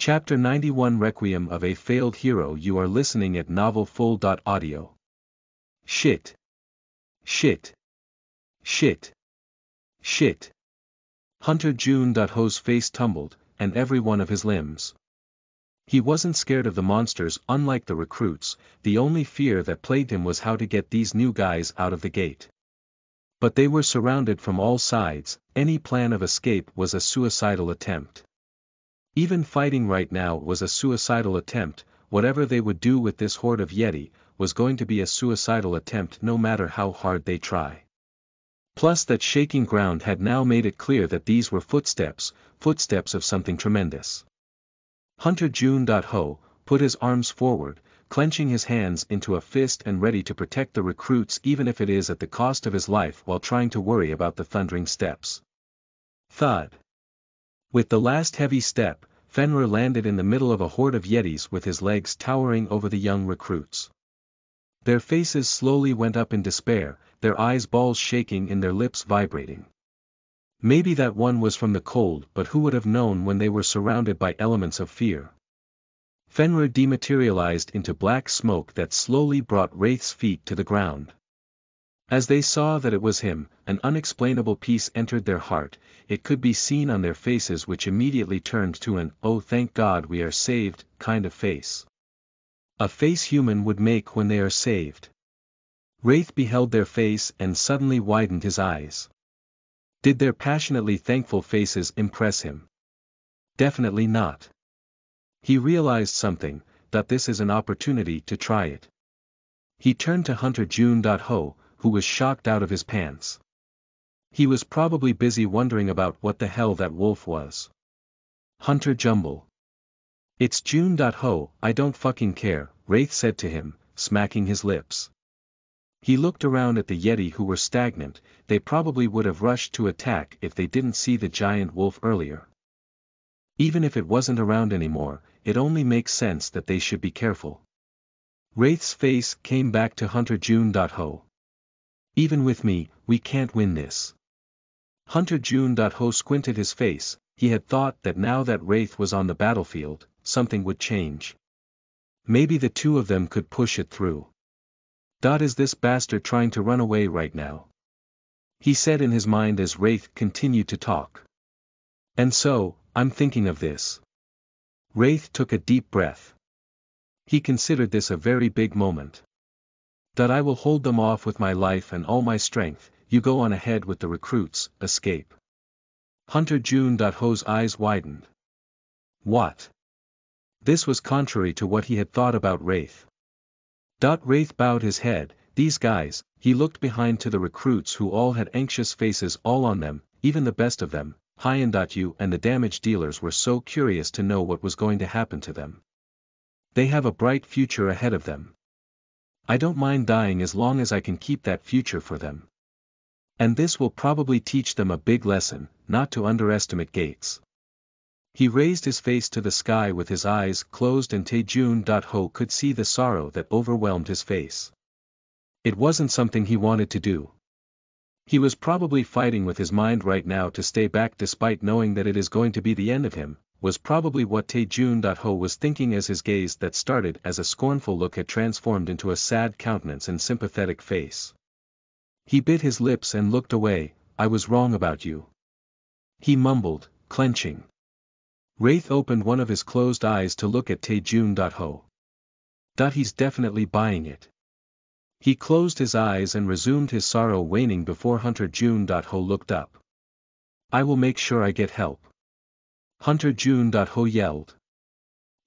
Chapter 91 Requiem of a Failed Hero. You are listening at novelfull.audio. Shit. Shit. Shit. Shit. Hunter June.Ho's face tumbled, and every one of his limbs. He wasn't scared of the monsters. Unlike the recruits, the only fear that plagued him was how to get these new guys out of the gate. But they were surrounded from all sides. Any plan of escape was a suicidal attempt. Even fighting right now was a suicidal attempt. Whatever they would do with this horde of Yeti was going to be a suicidal attempt no matter how hard they try. Plus that shaking ground had now made it clear that these were footsteps of something tremendous. Hunter June.Ho put his arms forward, clenching his hands into a fist and ready to protect the recruits even if it is at the cost of his life while trying to worry about the thundering steps. Thud. With the last heavy step, Fenrir landed in the middle of a horde of Yetis with his legs towering over the young recruits. Their faces slowly went up in despair, their eyes balls shaking and their lips vibrating. Maybe that one was from the cold, but who would have known when they were surrounded by elements of fear? Fenrir dematerialized into black smoke that slowly brought Wraith's feet to the ground. As they saw that it was him, an unexplainable peace entered their heart. It could be seen on their faces, which immediately turned to an "oh thank God we are saved" kind of face. A face human would make when they are saved. Wraith beheld their face and suddenly widened his eyes. Did their passionately thankful faces impress him? Definitely not. He realized something, that this is an opportunity to try it. He turned to Hunter June.Ho, who was shocked out of his pants. He was probably busy wondering about what the hell that wolf was. Hunter Jumble. It's June.Ho, I don't fucking care, Wraith said to him, smacking his lips. He looked around at the Yeti who were stagnant. They probably would have rushed to attack if they didn't see the giant wolf earlier. Even if it wasn't around anymore, it only makes sense that they should be careful. Wraith's face came back to Hunter June.Ho. Even with me, we can't win this. Hunter June.Ho squinted his face. He had thought that now that Wraith was on the battlefield, something would change. Maybe the two of them could push it through. Is this bastard trying to run away right now? He said in his mind as Wraith continued to talk. And so, I'm thinking of this. Wraith took a deep breath. He considered this a very big moment. I will hold them off with my life and all my strength. You go on ahead with the recruits, escape. Hunter June.Ho's eyes widened. What? This was contrary to what he had thought about Wraith. Wraith bowed his head. These guys, he looked behind to the recruits who all had anxious faces all on them, even the best of them, you and the damage dealers were so curious to know what was going to happen to them. They have a bright future ahead of them. I don't mind dying as long as I can keep that future for them. And this will probably teach them a big lesson, not to underestimate gates. He raised his face to the sky with his eyes closed and Taejun.Ho could see the sorrow that overwhelmed his face. It wasn't something he wanted to do. He was probably fighting with his mind right now to stay back despite knowing that it is going to be the end of him, was probably what Taejun.Ho was thinking as his gaze that started as a scornful look had transformed into a sad countenance and sympathetic face. He bit his lips and looked away. I was wrong about you. He mumbled, clenching. Wraith opened one of his closed eyes to look at Taejun.Ho. He's definitely buying it. He closed his eyes and resumed his sorrow waning before Hunter June.Ho looked up. I will make sure I get help. Hunter June.Ho yelled.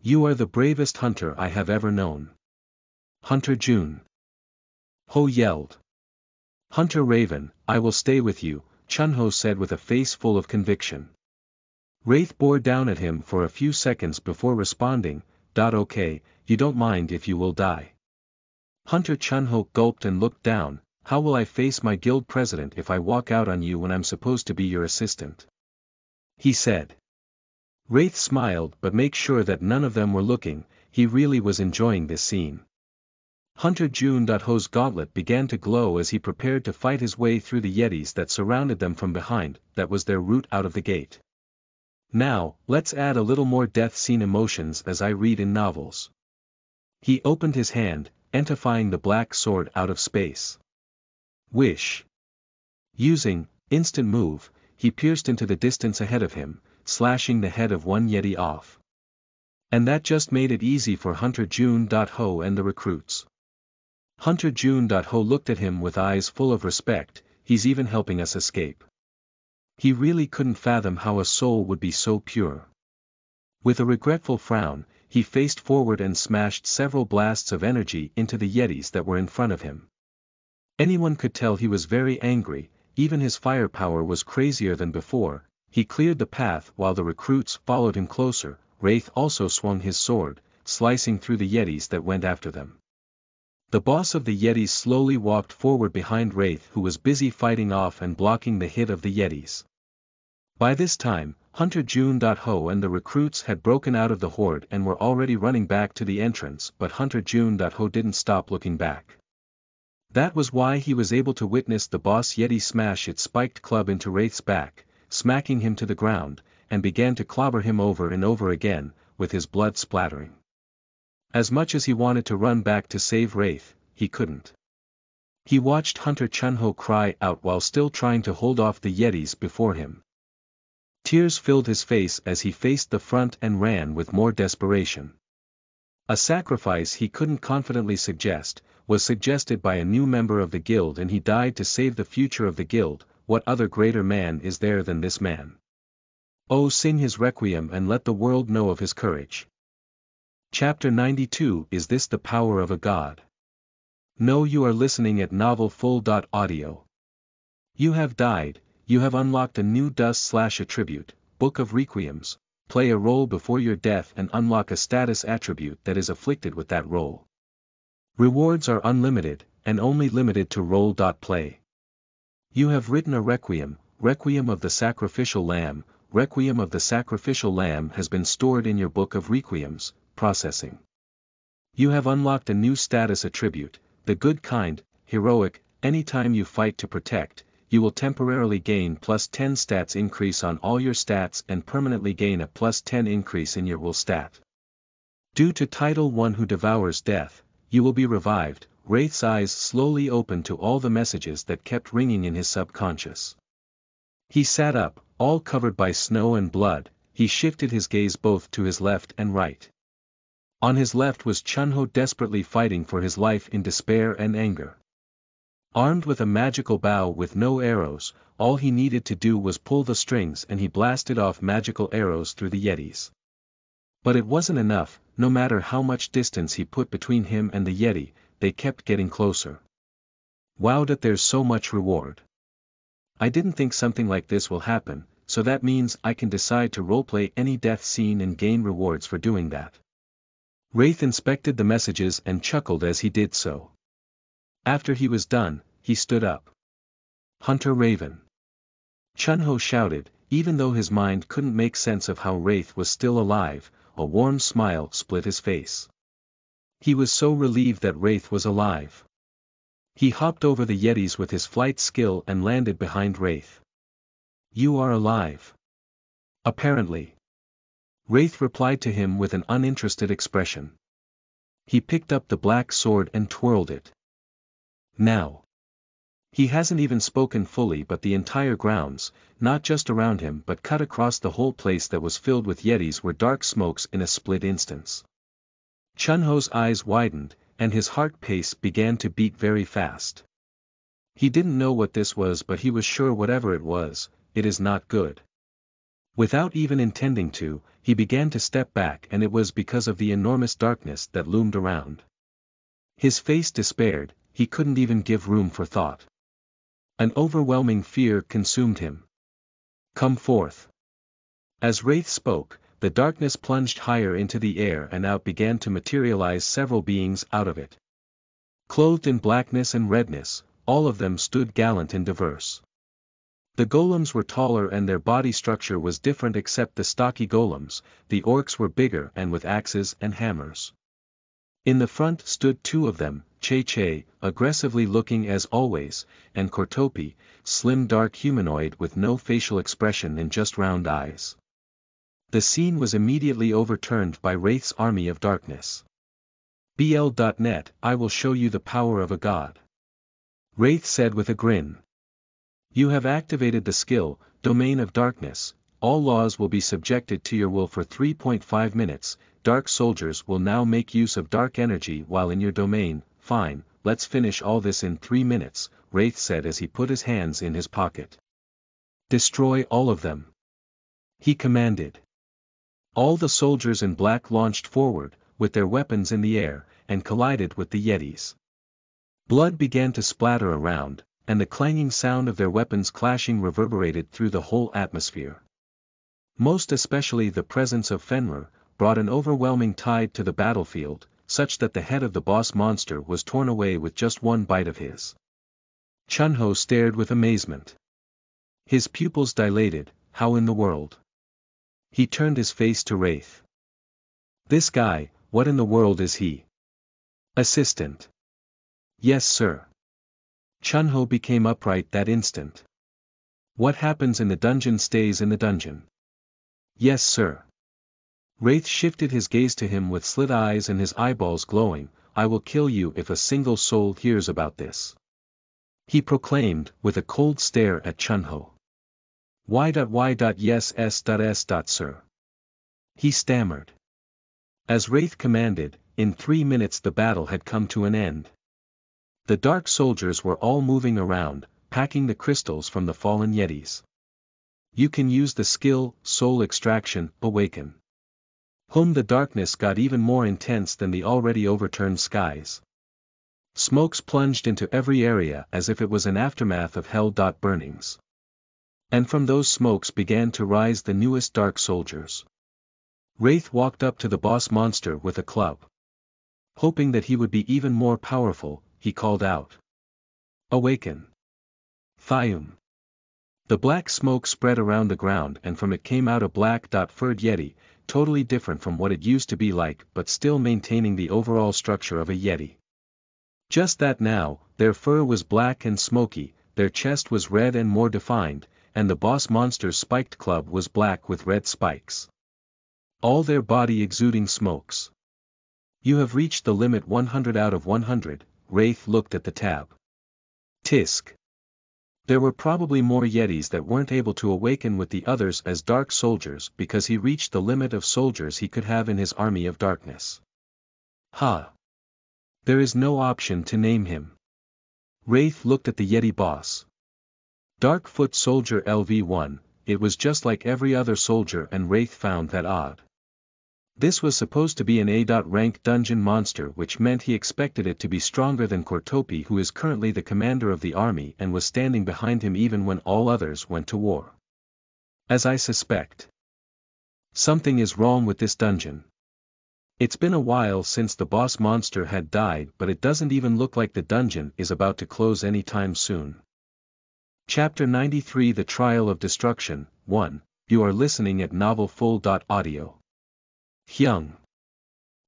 You are the bravest hunter I have ever known. Hunter June.Ho yelled. Hunter Raven, I will stay with you, Chunho said with a face full of conviction. Wraith bore down at him for a few seconds before responding, Okay, you don't mind if you will die. Hunter Chunho gulped and looked down. How will I face my guild president if I walk out on you when I'm supposed to be your assistant? He said. Wraith smiled but make sure that none of them were looking. He really was enjoying this scene. Hunter June.Ho's gauntlet began to glow as he prepared to fight his way through the Yetis that surrounded them from behind. That was their route out of the gate. Now, let's add a little more death scene emotions as I read in novels. He opened his hand, entifying the black sword out of space. Wish. Using instant move, he pierced into the distance ahead of him, slashing the head of one Yeti off. And that just made it easy for Hunter June.Ho and the recruits. Hunter June.Ho looked at him with eyes full of respect. He's even helping us escape. He really couldn't fathom how a soul would be so pure. With a regretful frown, he faced forward and smashed several blasts of energy into the Yetis that were in front of him. Anyone could tell he was very angry, even his firepower was crazier than before. He cleared the path while the recruits followed him closer. Wraith also swung his sword, slicing through the Yetis that went after them. The boss of the Yetis slowly walked forward behind Wraith, who was busy fighting off and blocking the hit of the Yetis. By this time, Hunter June.Ho and the recruits had broken out of the horde and were already running back to the entrance, but Hunter June.Ho didn't stop looking back. That was why he was able to witness the boss Yeti smash its spiked club into Wraith's back, smacking him to the ground, and began to clobber him over and over again, with his blood splattering. As much as he wanted to run back to save Wraith, he couldn't. He watched Hunter Chunho cry out while still trying to hold off the Yetis before him. Tears filled his face as he faced the front and ran with more desperation. A sacrifice he couldn't confidently suggest, was suggested by a new member of the guild, and he died to save the future of the guild. What other greater man is there than this man? Oh, sing his requiem and let the world know of his courage. Chapter 92. Is this the power of a god? No, you are listening at novelfull.audio. You have died, you have unlocked a new dust/attribute, Book of Requiems. Play a role before your death and unlock a status attribute that is afflicted with that role. Rewards are unlimited, and only limited to role.play. You have written a requiem, Requiem of the Sacrificial Lamb. Requiem of the Sacrificial Lamb has been stored in your Book of Requiems, processing. You have unlocked a new status attribute, the good kind, heroic. Anytime you fight to protect, you will temporarily gain +10 stats increase on all your stats and permanently gain a +10 increase in your will stat. Due to Title 1 Who Devours Death, you will be revived. Wraith's eyes slowly opened to all the messages that kept ringing in his subconscious. He sat up, all covered by snow and blood. He shifted his gaze both to his left and right. On his left was Chunho desperately fighting for his life in despair and anger. Armed with a magical bow with no arrows, all he needed to do was pull the strings and he blasted off magical arrows through the Yetis. But it wasn't enough. No matter how much distance he put between him and the Yeti, they kept getting closer. Wow, that there's so much reward. I didn't think something like this will happen, so that means I can decide to roleplay any death scene and gain rewards for doing that. Wraith inspected the messages and chuckled as he did so. After he was done, he stood up. Hunter Raven. Chunho shouted, even though his mind couldn't make sense of how Wraith was still alive. A warm smile split his face. He was so relieved that Wraith was alive. He hopped over the Yetis with his flight skill and landed behind Wraith. You are alive. Apparently. Wraith replied to him with an uninterested expression. He picked up the black sword and twirled it. Now. He hasn't even spoken fully, but the entire grounds, not just around him but cut across the whole place that was filled with Yetis, were dark smokes in a split instance. Chunho's eyes widened, and his heart pace began to beat very fast. He didn't know what this was, but he was sure whatever it was, it is not good. Without even intending to, he began to step back, and it was because of the enormous darkness that loomed around. His face despaired, he couldn't even give room for thought. An overwhelming fear consumed him. Come forth. As Wraith spoke, the darkness plunged higher into the air and out began to materialize several beings out of it. Clothed in blackness and redness, all of them stood gallant and diverse. The golems were taller and their body structure was different except the stocky golems. The orcs were bigger and with axes and hammers. In the front stood two of them, Che, aggressively looking as always, and Kortopi, slim dark humanoid with no facial expression and just round eyes. The scene was immediately overturned by Wraith's army of darkness. BL.net, I will show you the power of a god. Wraith said with a grin. You have activated the skill, Domain of Darkness. All laws will be subjected to your will for 3.5 minutes, dark soldiers will now make use of dark energy while in your domain. Fine, let's finish all this in 3 minutes, Wraith said as he put his hands in his pocket. Destroy all of them. He commanded. All the soldiers in black launched forward, with their weapons in the air, and collided with the Yetis. Blood began to splatter around, and the clanging sound of their weapons clashing reverberated through the whole atmosphere. Most especially the presence of Fenrir, brought an overwhelming tide to the battlefield, such that the head of the boss monster was torn away with just one bite of his. Chunho stared with amazement. His pupils dilated. How in the world? He turned his face to Wraith. This guy, what in the world is he? Assistant. Yes sir. Chunho became upright that instant. What happens in the dungeon stays in the dungeon. Yes sir. Wraith shifted his gaze to him with slit eyes and his eyeballs glowing. I will kill you if a single soul hears about this. He proclaimed, with a cold stare at Chunho. Yes s. Sir. He stammered. As Wraith commanded, in 3 minutes the battle had come to an end. The dark soldiers were all moving around, packing the crystals from the fallen Yetis. You can use the skill, Soul Extraction, Awaken. The darkness got even more intense than the already overturned skies. Smokes plunged into every area as if it was an aftermath of hell. Burnings. And from those smokes began to rise the newest dark soldiers. Wraith walked up to the boss monster with a club. Hoping that he would be even more powerful, he called out. Awaken. Thium. The black smoke spread around the ground and from it came out a black-furred Yeti, totally different from what it used to be like but still maintaining the overall structure of a Yeti. Just that now, their fur was black and smoky, their chest was red and more defined, and the boss monster's spiked club was black with red spikes. All their body exuding smokes. You have reached the limit 100 out of 100, Wraith looked at the tab. Tisk. There were probably more Yetis that weren't able to awaken with the others as dark soldiers because he reached the limit of soldiers he could have in his army of darkness. Ha! There is no option to name him. Wraith looked at the Yeti boss. Dark Foot Soldier LV1, it was just like every other soldier and Wraith found that odd. This was supposed to be an A.rank dungeon monster which meant he expected it to be stronger than Cortopi who is currently the commander of the army and was standing behind him even when all others went to war. As I suspect. Something is wrong with this dungeon. It's been a while since the boss monster had died but it doesn't even look like the dungeon is about to close anytime soon. Chapter 93 The Trial of Destruction, 1, you are listening at novelfull.audio. Hyung.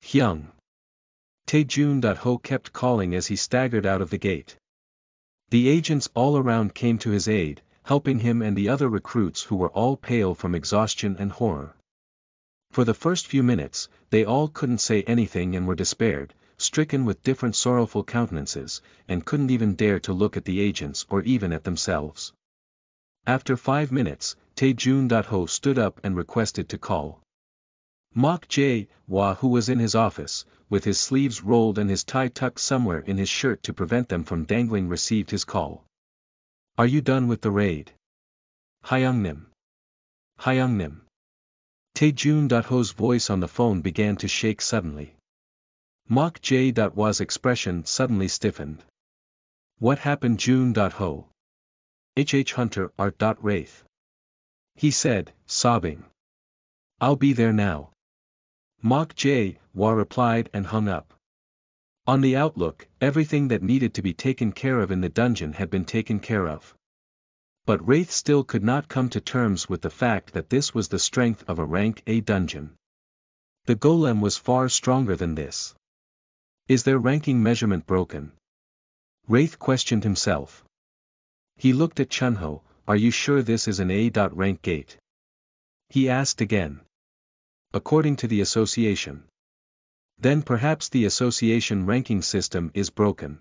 Hyung. Taejun.ho kept calling as he staggered out of the gate. The agents all around came to his aid, helping him and the other recruits who were all pale from exhaustion and horror. For the first few minutes, they all couldn't say anything and were despaired, stricken with different sorrowful countenances, and couldn't even dare to look at the agents or even at themselves. After 5 minutes, Taejun.ho stood up and requested to call. Mok Jae-hwa, who was in his office, with his sleeves rolled and his tie tucked somewhere in his shirt to prevent them from dangling, received his call. Are you done with the raid? Hyungnim. Hyungnim. Taejun.ho's voice on the phone began to shake suddenly. Mok Jae-hwa's expression suddenly stiffened. What happened Jun.ho? Hunter Art.Wraith. He said, sobbing. I'll be there now. Mok Jae-hwa replied and hung up. On the outlook, everything that needed to be taken care of in the dungeon had been taken care of. But Wraith still could not come to terms with the fact that this was the strength of a rank A dungeon. The golem was far stronger than this. Is their ranking measurement broken? Wraith questioned himself. He looked at Chunho, are you sure this is an A.rank gate? He asked again. according to the association. Then perhaps the association ranking system is broken.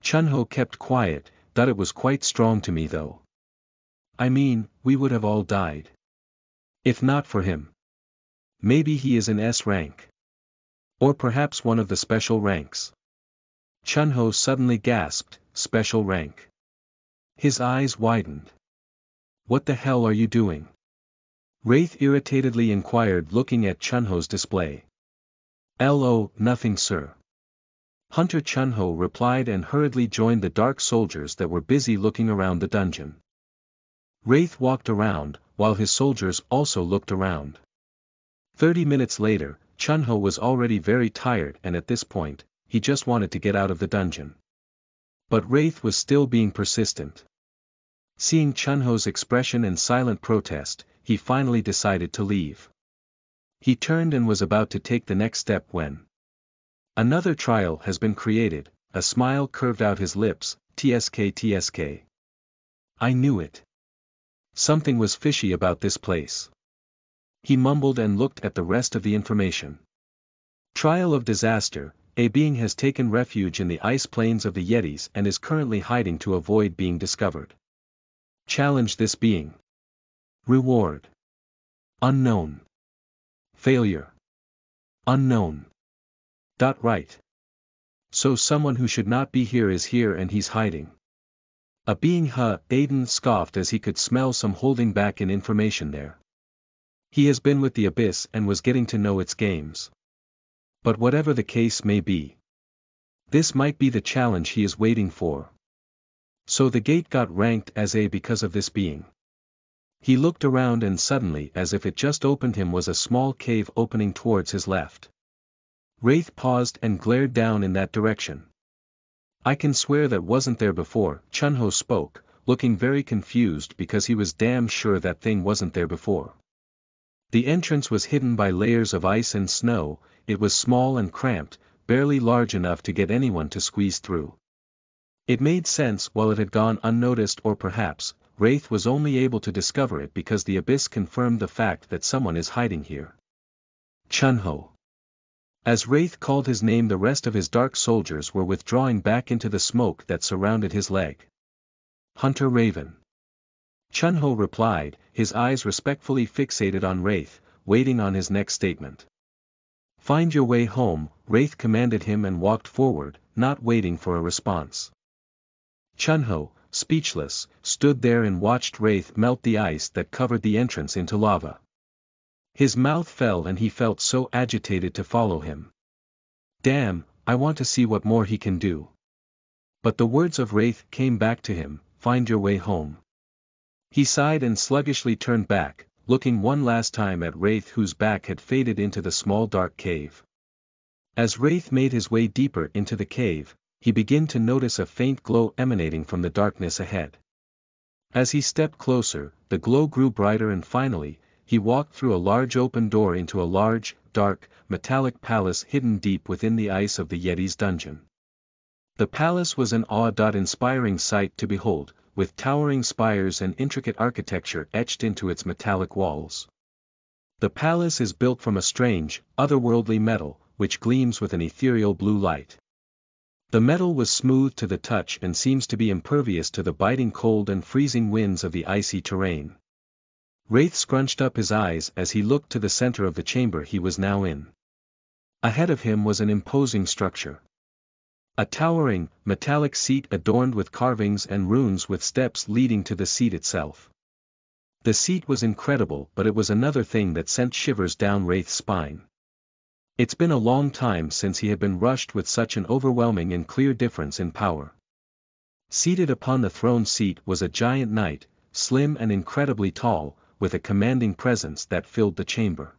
Chunho kept quiet, thought it was quite strong to me though. I mean, we would have all died. If not for him. Maybe he is in S rank. Or perhaps one of the special ranks. Chunho suddenly gasped, special rank. His eyes widened. What the hell are you doing? Wraith irritatedly inquired, looking at Chunho's display. Nothing, sir. Hunter Chunho replied and hurriedly joined the dark soldiers that were busy looking around the dungeon. Wraith walked around, while his soldiers also looked around. 30 minutes later, Chunho was already very tired, and at this point, he just wanted to get out of the dungeon. But Wraith was still being persistent. Seeing Chunho's expression and silent protest, he finally decided to leave. He turned and was about to take the next step when another trial has been created. A smile curved out his lips. TSK. I knew it. Something was fishy about this place. He mumbled and looked at the rest of the information. Trial of disaster. A being has taken refuge in the ice plains of the Yetis and is currently hiding to avoid being discovered. Challenge this being. Reward. Unknown. Failure. Unknown. Right. So someone who should not be here is here and he's hiding. A being, huh? Aiden scoffed as he could smell some holding back in information there. He has been with the Abyss and was getting to know its games. But whatever the case may be, this might be the challenge he is waiting for. So the gate got ranked as A because of this being. He looked around and suddenly, as if it just opened him, was a small cave opening towards his left. Wraith paused and glared down in that direction. I can swear that wasn't there before. Chunho spoke, looking very confused because he was damn sure that thing wasn't there before. The entrance was hidden by layers of ice and snow. It was small and cramped, barely large enough to get anyone to squeeze through. It made sense while it had gone unnoticed, or perhaps Wraith was only able to discover it because the Abyss confirmed the fact that someone is hiding here. Chunho. As Wraith called his name, the rest of his dark soldiers were withdrawing back into the smoke that surrounded his leg. Hunter Raven. Chunho replied, his eyes respectfully fixated on Wraith, waiting on his next statement. Find your way home, Wraith commanded him and walked forward, not waiting for a response. Chunho, speechless, stood there and watched Wraith melt the ice that covered the entrance into lava. His mouth fell and he felt so agitated to follow him. Damn, I want to see what more he can do. But the words of Wraith came back to him, find your way home. He sighed and sluggishly turned back, looking one last time at Wraith, whose back had faded into the small dark cave. As Wraith made his way deeper into the cave, he began to notice a faint glow emanating from the darkness ahead. As he stepped closer, the glow grew brighter and finally, he walked through a large open door into a large, dark, metallic palace hidden deep within the ice of the Yeti's dungeon. The palace was an awe-inspiring sight to behold, with towering spires and intricate architecture etched into its metallic walls. The palace is built from a strange, otherworldly metal, which gleams with an ethereal blue light. The metal was smooth to the touch and seems to be impervious to the biting cold and freezing winds of the icy terrain. Wraith scrunched up his eyes as he looked to the center of the chamber he was now in. Ahead of him was an imposing structure. A towering, metallic seat adorned with carvings and runes with steps leading to the seat itself. The seat was incredible, but it was another thing that sent shivers down Wraith's spine. It's been a long time since he had been rushed with such an overwhelming and clear difference in power. Seated upon the throne seat was a giant knight, slim and incredibly tall, with a commanding presence that filled the chamber.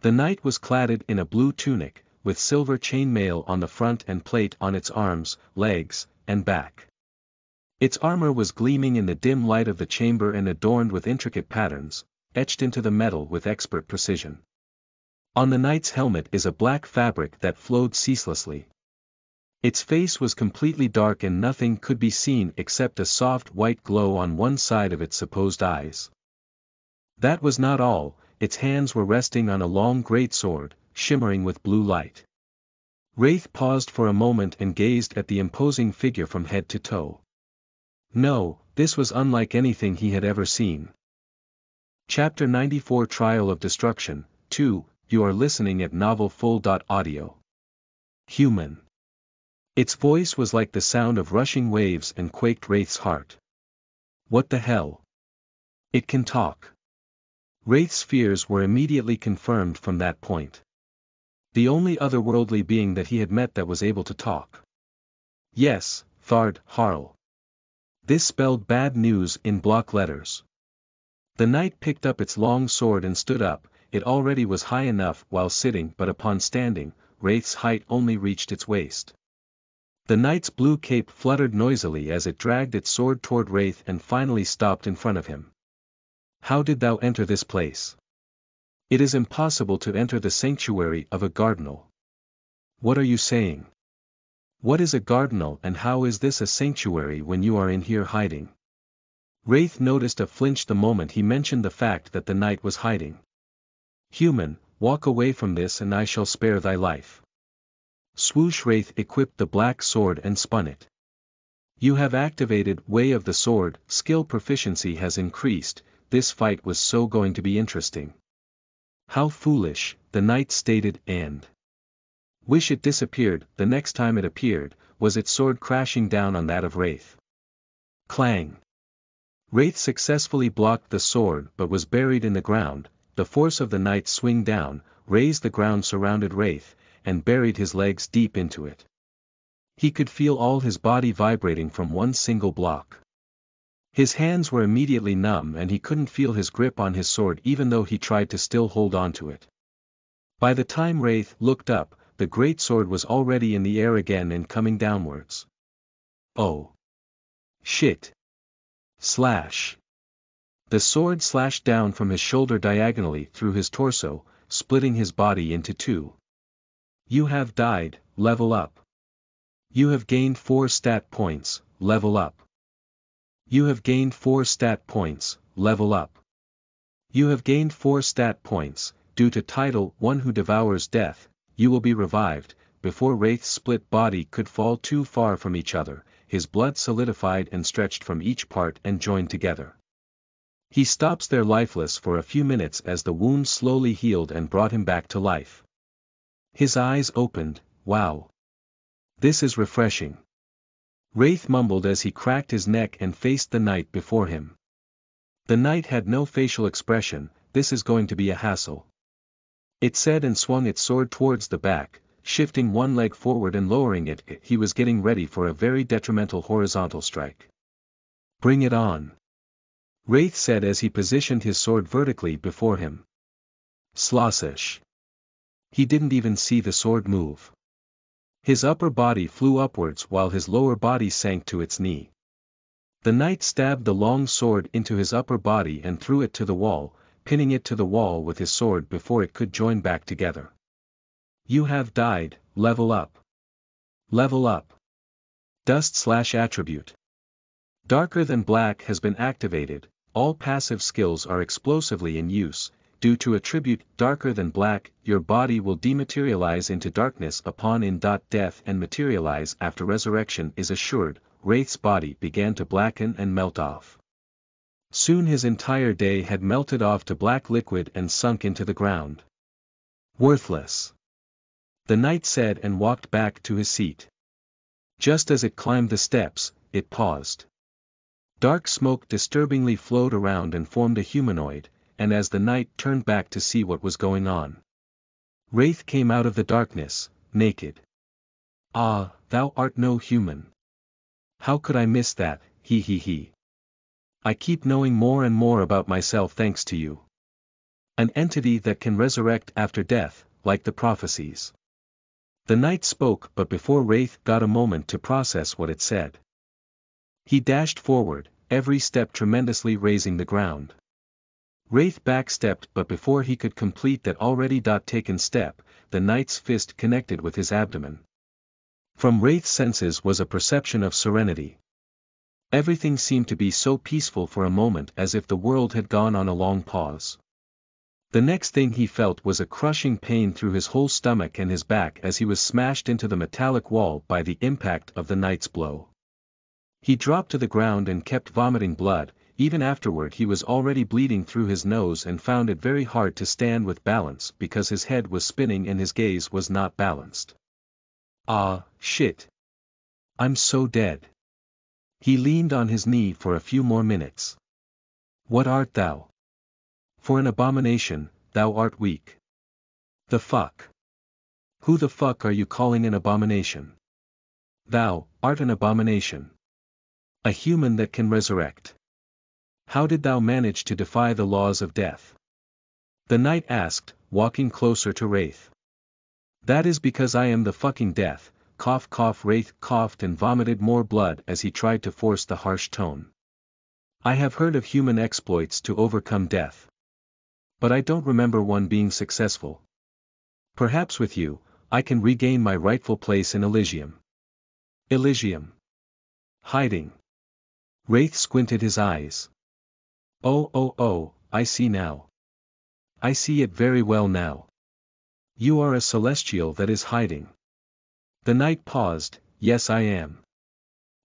The knight was clad in a blue tunic, with silver chainmail on the front and plate on its arms, legs, and back. Its armor was gleaming in the dim light of the chamber and adorned with intricate patterns, etched into the metal with expert precision. On the knight's helmet is a black fabric that flowed ceaselessly. Its face was completely dark and nothing could be seen except a soft white glow on one side of its supposed eyes. That was not all. its hands were resting on a long great sword, shimmering with blue light. Wraith paused for a moment and gazed at the imposing figure from head to toe. No, this was unlike anything he had ever seen. Chapter 94 Trial of Destruction, 2, you are listening at novelfull.audio. Human. Its voice was like the sound of rushing waves and quaked Wraith's heart. What the hell? It can talk. Wraith's fears were immediately confirmed from that point. The only otherworldly being that he had met that was able to talk. Yes, thought Harl. This spelled bad news in block letters. The knight picked up its long sword and stood up. It already was high enough while sitting, but upon standing, Wraith's height only reached its waist. The knight's blue cape fluttered noisily as it dragged its sword toward Wraith and finally stopped in front of him. How did thou enter this place? It is impossible to enter the sanctuary of a Cardinal. What are you saying? What is a Cardinal and how is this a sanctuary when you are in here hiding? Wraith noticed a flinch the moment he mentioned the fact that the knight was hiding. Human, walk away from this and I shall spare thy life. Swoosh. Wraith equipped the black sword and spun it. You have activated Way of the Sword, skill proficiency has increased, this fight was so going to be interesting. How foolish, the knight stated, and wish it disappeared. The next time it appeared, was its sword crashing down on that of Wraith. Clang. Wraith successfully blocked the sword but was buried in the ground. The force of the knight's swing down, raised the ground surrounded Wraith, and buried his legs deep into it. He could feel all his body vibrating from one single block. His hands were immediately numb and he couldn't feel his grip on his sword even though he tried to still hold on to it. By the time Wraith looked up, the great sword was already in the air again and coming downwards. Oh. Shit. Slash. The sword slashed down from his shoulder diagonally through his torso, splitting his body into two. You have died, level up. You have gained 4 stat points, level up. You have gained 4 stat points, level up. You have gained 4 stat points, due to title One Who Devours Death, you will be revived. Before Wraith's split body could fall too far from each other, his blood solidified and stretched from each part and joined together. He stops there lifeless for a few minutes as the wound slowly healed and brought him back to life. His eyes opened. Wow. This is refreshing. Wraith mumbled as he cracked his neck and faced the knight before him. The knight had no facial expression. This is going to be a hassle. It said and swung its sword towards the back, shifting one leg forward and lowering it. He was getting ready for a very detrimental horizontal strike. Bring it on. Wraith said as he positioned his sword vertically before him. Slosish. He didn't even see the sword move. His upper body flew upwards while his lower body sank to its knee. The knight stabbed the long sword into his upper body and threw it to the wall, pinning it to the wall with his sword before it could join back together. You have died, level up. Level up. Dust/attribute. Darker than black has been activated. All passive skills are explosively in use. Due to attribute darker than black, your body will dematerialize into darkness upon death and materialize after resurrection is assured. Wraith's body began to blacken and melt off. Soon his entire day had melted off to black liquid and sunk into the ground. Worthless. The knight said and walked back to his seat. Just as it climbed the steps, it paused. Dark smoke disturbingly flowed around and formed a humanoid, and as the knight turned back to see what was going on, Wraith came out of the darkness, naked. Ah, thou art no human. How could I miss that, he. I keep knowing more and more about myself thanks to you. An entity that can resurrect after death, like the prophecies. The knight spoke but before Wraith got a moment to process what it said. He dashed forward, every step tremendously raising the ground. Wraith backstepped but before he could complete that already taken step, the knight's fist connected with his abdomen. From Wraith's senses was a perception of serenity. Everything seemed to be so peaceful for a moment as if the world had gone on a long pause. The next thing he felt was a crushing pain through his whole stomach and his back as he was smashed into the metallic wall by the impact of the knight's blow. He dropped to the ground and kept vomiting blood. Even afterward he was already bleeding through his nose and found it very hard to stand with balance because his head was spinning and his gaze was not balanced. Ah, shit. I'm so dead. He leaned on his knee for a few more minutes. What art thou? For an abomination, thou art weak. The fuck? Who the fuck are you calling an abomination? Thou art an abomination. A human that can resurrect. How did thou manage to defy the laws of death? The knight asked, walking closer to Wraith. That is because I am the fucking death. Cough cough. Wraith coughed and vomited more blood as he tried to force the harsh tone. I have heard of human exploits to overcome death. But I don't remember one being successful. Perhaps with you, I can regain my rightful place in Elysium. Elysium. Hiding. Wraith squinted his eyes. Oh, I see now. I see it very well now. You are a celestial that is hiding. The knight paused. Yes I am.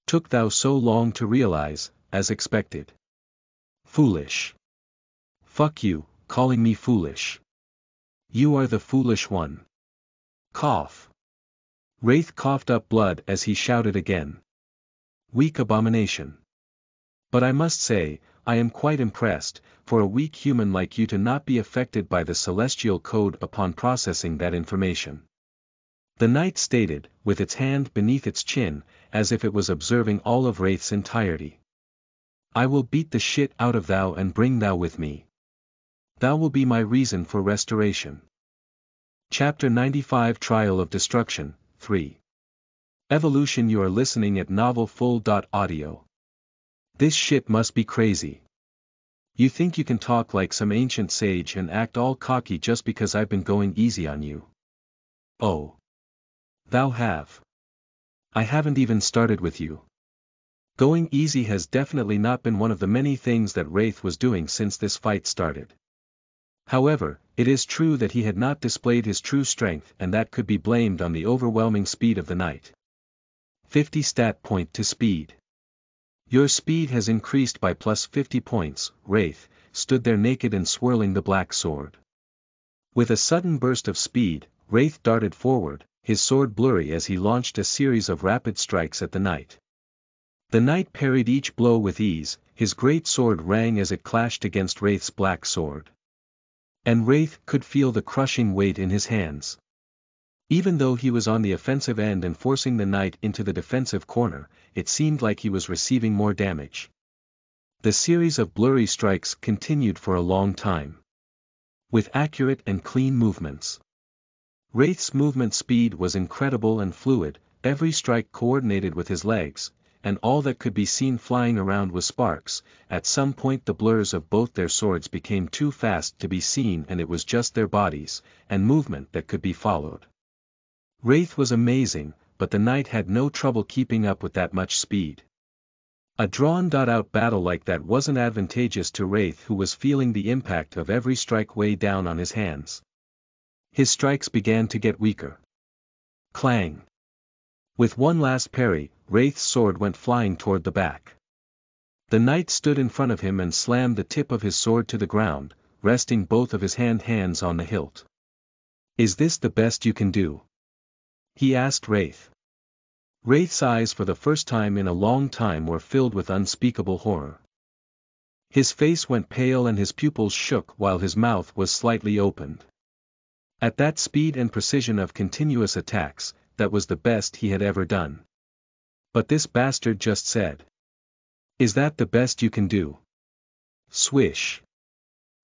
Took thou so long to realize, as expected. Foolish. Fuck you, calling me foolish. You are the foolish one. Cough. Wraith coughed up blood as he shouted again. Weak abomination. But I must say, I am quite impressed, for a weak human like you to not be affected by the celestial code upon processing that information. The knight stated, with its hand beneath its chin, as if it was observing all of Wraith's entirety. I will beat the shit out of thou and bring thou with me. Thou will be my reason for restoration. Chapter 95 Trial of Destruction, 3. Evolution. You are listening at novelfull.audio. This shit must be crazy. You think you can talk like some ancient sage and act all cocky just because I've been going easy on you. Oh. Thou have. I haven't even started with you. Going easy has definitely not been one of the many things that Wraith was doing since this fight started. However, it is true that he had not displayed his true strength and that could be blamed on the overwhelming speed of the knight. 50 stat point to speed. Your speed has increased by plus 50 points. Wraith stood there naked and swirling the black sword. With a sudden burst of speed, Wraith darted forward, his sword blurry as he launched a series of rapid strikes at the knight. The knight parried each blow with ease, his great sword rang as it clashed against Wraith's black sword. And Wraith could feel the crushing weight in his hands. Even though he was on the offensive end and forcing the knight into the defensive corner, it seemed like he was receiving more damage. The series of blurry strikes continued for a long time. With accurate and clean movements. Wraith's movement speed was incredible and fluid, every strike coordinated with his legs, and all that could be seen flying around was sparks. At some point the blurs of both their swords became too fast to be seen and it was just their bodies, and movement that could be followed. Wraith was amazing, but the knight had no trouble keeping up with that much speed. A drawn-out battle like that wasn't advantageous to Wraith, who was feeling the impact of every strike weigh down on his hands. His strikes began to get weaker. Clang. With one last parry, Wraith's sword went flying toward the back. The knight stood in front of him and slammed the tip of his sword to the ground, resting both of his hands on the hilt. Is this the best you can do? He asked Wraith. Wraith's eyes for the first time in a long time were filled with unspeakable horror. His face went pale and his pupils shook while his mouth was slightly opened. At that speed and precision of continuous attacks, that was the best he had ever done. But this bastard just said. Is that the best you can do? Swish.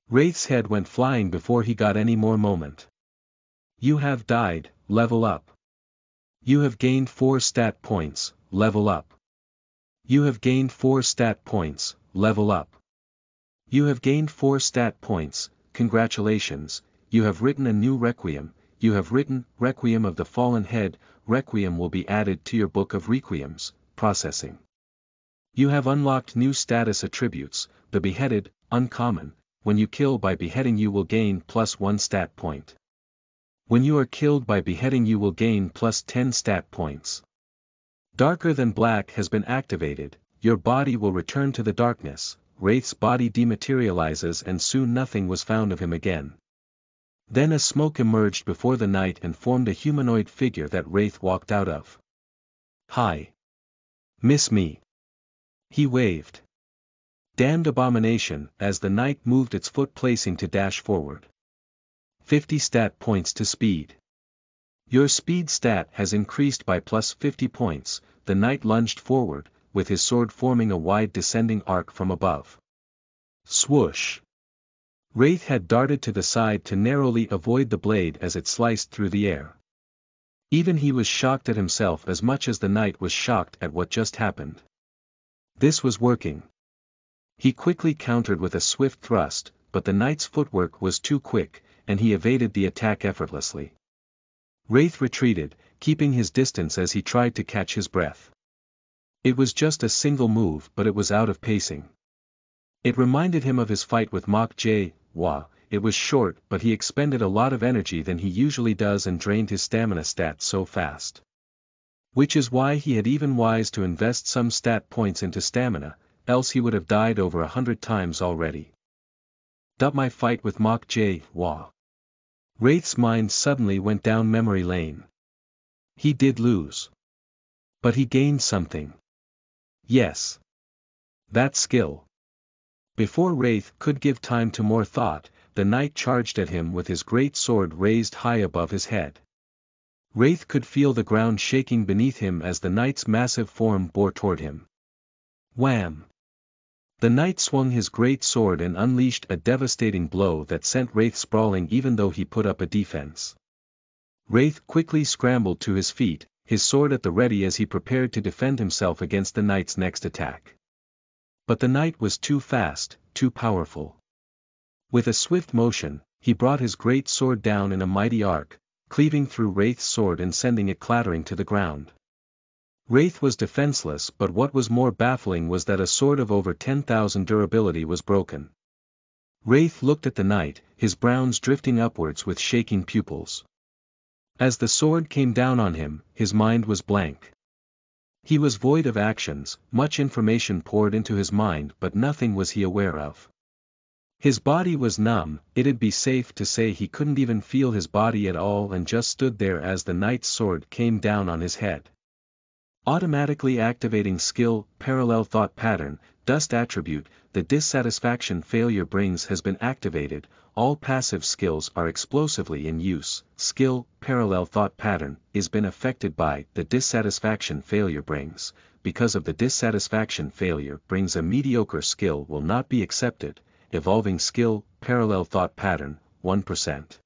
Wraith's head went flying before he got any more moment. You have died, level up. You have gained 4 stat points, level up. You have gained 4 stat points, level up. You have gained 4 stat points, congratulations, you have written a new Requiem, you have written Requiem of the Fallen Head. Requiem will be added to your book of Requiems, processing. You have unlocked new status attributes, the Beheaded, Uncommon, when you kill by beheading you will gain +1 stat point. When you are killed by beheading you will gain +10 stat points. Darker than black has been activated, your body will return to the darkness. Wraith's body dematerializes and soon nothing was found of him again. Then a smoke emerged before the night and formed a humanoid figure that Wraith walked out of. "Hi. Miss me?" he waved. Damned abomination, as the knight moved its foot placing to dash forward. 50 stat points to speed. Your speed stat has increased by +50 points, the knight lunged forward, with his sword forming a wide descending arc from above. Swoosh! Wraith had darted to the side to narrowly avoid the blade as it sliced through the air. Even he was shocked at himself as much as the knight was shocked at what just happened. This was working. He quickly countered with a swift thrust, but the knight's footwork was too quick, and he evaded the attack effortlessly. Wraith retreated, keeping his distance as he tried to catch his breath. It was just a single move but it was out of pacing. It reminded him of his fight with Mach J. Wah. It was short but he expended a lot of energy than he usually does and drained his stamina stats so fast. Which is why he had even wise to invest some stat points into stamina, else he would have died over 100 times already. My fight with Mach J. Wah. Wraith's mind suddenly went down memory lane. He did lose. But he gained something. Yes. That skill. Before Wraith could give time to more thought, the knight charged at him with his great sword raised high above his head. Wraith could feel the ground shaking beneath him as the knight's massive form bore toward him. Wham! The knight swung his great sword and unleashed a devastating blow that sent Wraith sprawling even though he put up a defense. Wraith quickly scrambled to his feet, his sword at the ready as he prepared to defend himself against the knight's next attack. But the knight was too fast, too powerful. With a swift motion, he brought his great sword down in a mighty arc, cleaving through Wraith's sword and sending it clattering to the ground. Wraith was defenseless but what was more baffling was that a sword of over 10,000 durability was broken. Wraith looked at the knight, his browns drifting upwards with shaking pupils. As the sword came down on him, his mind was blank. He was void of actions, much information poured into his mind but nothing was he aware of. His body was numb, it'd be safe to say he couldn't even feel his body at all and just stood there as the knight's sword came down on his head. Automatically activating skill, parallel thought pattern, dust attribute, the dissatisfaction failure brings has been activated, all passive skills are explosively in use, skill, parallel thought pattern, is been affected by the dissatisfaction failure brings, because of the dissatisfaction failure brings a mediocre skill will not be accepted, evolving skill, parallel thought pattern, 1%.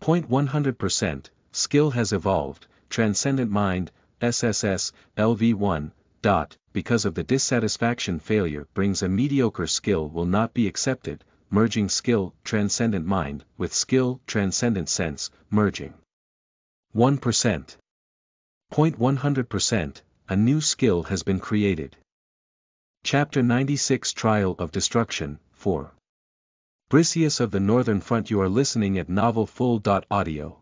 100%, skill has evolved, transcendent mind, SSS, LV1, because of the dissatisfaction failure brings a mediocre skill will not be accepted, merging skill, transcendent mind, with skill, transcendent sense, merging. 1%. 100%, a new skill has been created. Chapter 96 Trial of Destruction, 4. Briseus of the Northern Front. You are listening at novelfull.audio.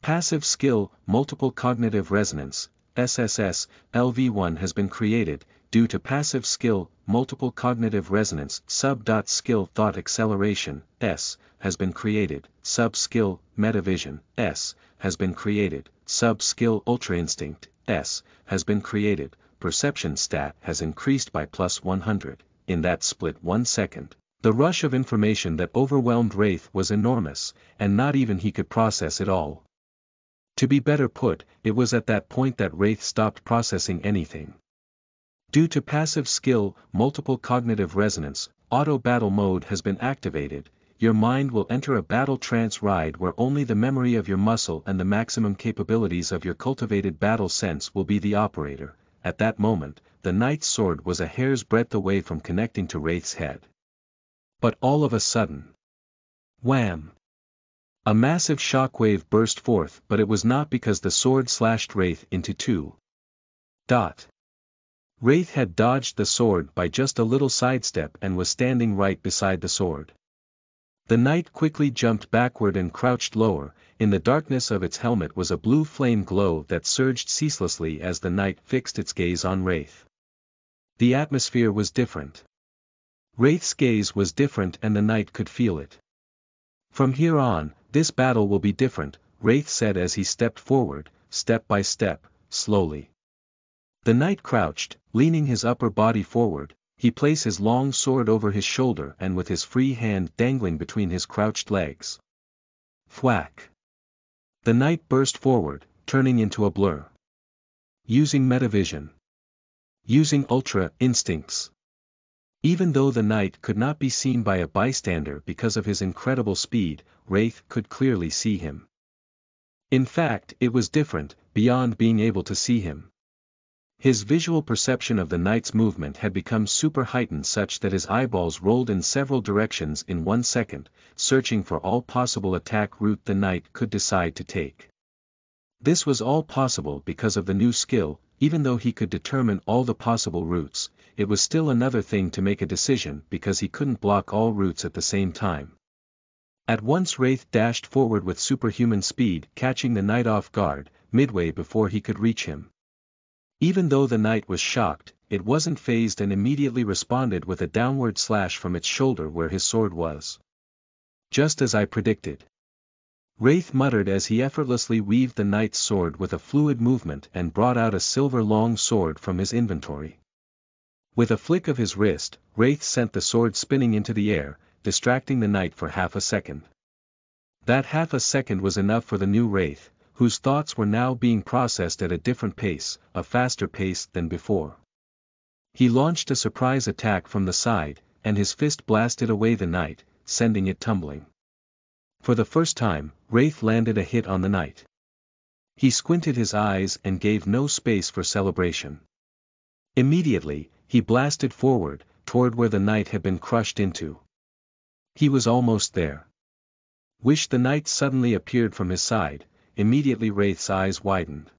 Passive skill, multiple cognitive resonance, SSS, LV1 has been created, due to passive skill, multiple cognitive resonance, sub-skill thought acceleration, S, has been created, sub-skill, metavision, S, has been created, sub-skill ultra instinct, S, has been created, perception stat has increased by +100, in that split 1 second. The rush of information that overwhelmed Wraith was enormous, and not even he could process it all. To be better put, it was at that point that Wraith stopped processing anything. Due to passive skill, multiple cognitive resonance, auto battle mode has been activated, your mind will enter a battle trance ride where only the memory of your muscle and the maximum capabilities of your cultivated battle sense will be the operator. At that moment, the knight's sword was a hair's breadth away from connecting to Wraith's head. But all of a sudden, wham! A massive shockwave burst forth, but it was not because the sword slashed Wraith into two. Wraith had dodged the sword by just a little sidestep and was standing right beside the sword. The knight quickly jumped backward and crouched lower. In the darkness of its helmet was a blue flame glow that surged ceaselessly as the knight fixed its gaze on Wraith. The atmosphere was different. Wraith's gaze was different and the knight could feel it. From here on, this battle will be different, Wraith said as he stepped forward, step by step, slowly. The knight crouched, leaning his upper body forward. He placed his long sword over his shoulder and with his free hand dangling between his crouched legs. Thwack! The knight burst forward, turning into a blur. Using metavision. Using ultra instincts. Even though the knight could not be seen by a bystander because of his incredible speed, Wraith could clearly see him. In fact, it was different, beyond being able to see him. His visual perception of the knight's movement had become super heightened such that his eyeballs rolled in several directions in 1 second, searching for all possible attack route the knight could decide to take. This was all possible because of the new skill. Even though he could determine all the possible routes, it was still another thing to make a decision because he couldn't block all routes at the same time. At once Wraith dashed forward with superhuman speed, catching the knight off guard, midway before he could reach him. Even though the knight was shocked, it wasn't fazed and immediately responded with a downward slash from its shoulder where his sword was. Just as I predicted. Wraith muttered as he effortlessly weaved the knight's sword with a fluid movement and brought out a silver long sword from his inventory. With a flick of his wrist, Wraith sent the sword spinning into the air, distracting the knight for half a second. That half a second was enough for the new Wraith, whose thoughts were now being processed at a different pace, a faster pace than before. He launched a surprise attack from the side, and his fist blasted away the knight, sending it tumbling. For the first time, Wraith landed a hit on the knight. He squinted his eyes and gave no space for celebration. Immediately, he blasted forward, toward where the knight had been crushed into. He was almost there. Wish the knight suddenly appeared from his side. Immediately Wraith's eyes widened.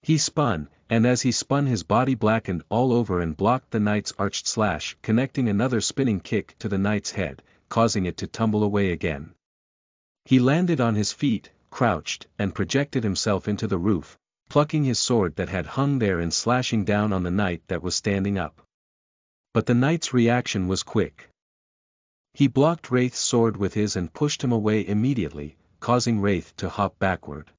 He spun, and as he spun his body blackened all over and blocked the knight's arched slash, connecting another spinning kick to the knight's head, causing it to tumble away again. He landed on his feet, crouched, and projected himself into the roof, plucking his sword that had hung there and slashing down on the knight that was standing up. But the knight's reaction was quick. He blocked Wraith's sword with his and pushed him away immediately, causing Wraith to hop backward.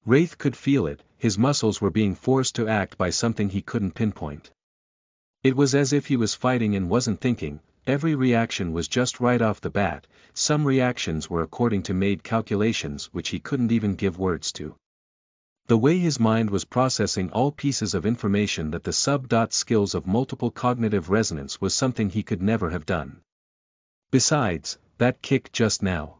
Wraith could feel it, his muscles were being forced to act by something he couldn't pinpoint. It was as if he was fighting and wasn't thinking. Every reaction was just right off the bat. Some reactions were according to made calculations which he couldn't even give words to. The way his mind was processing all pieces of information that the skills of multiple cognitive resonance was something he could never have done. Besides, that kick just now.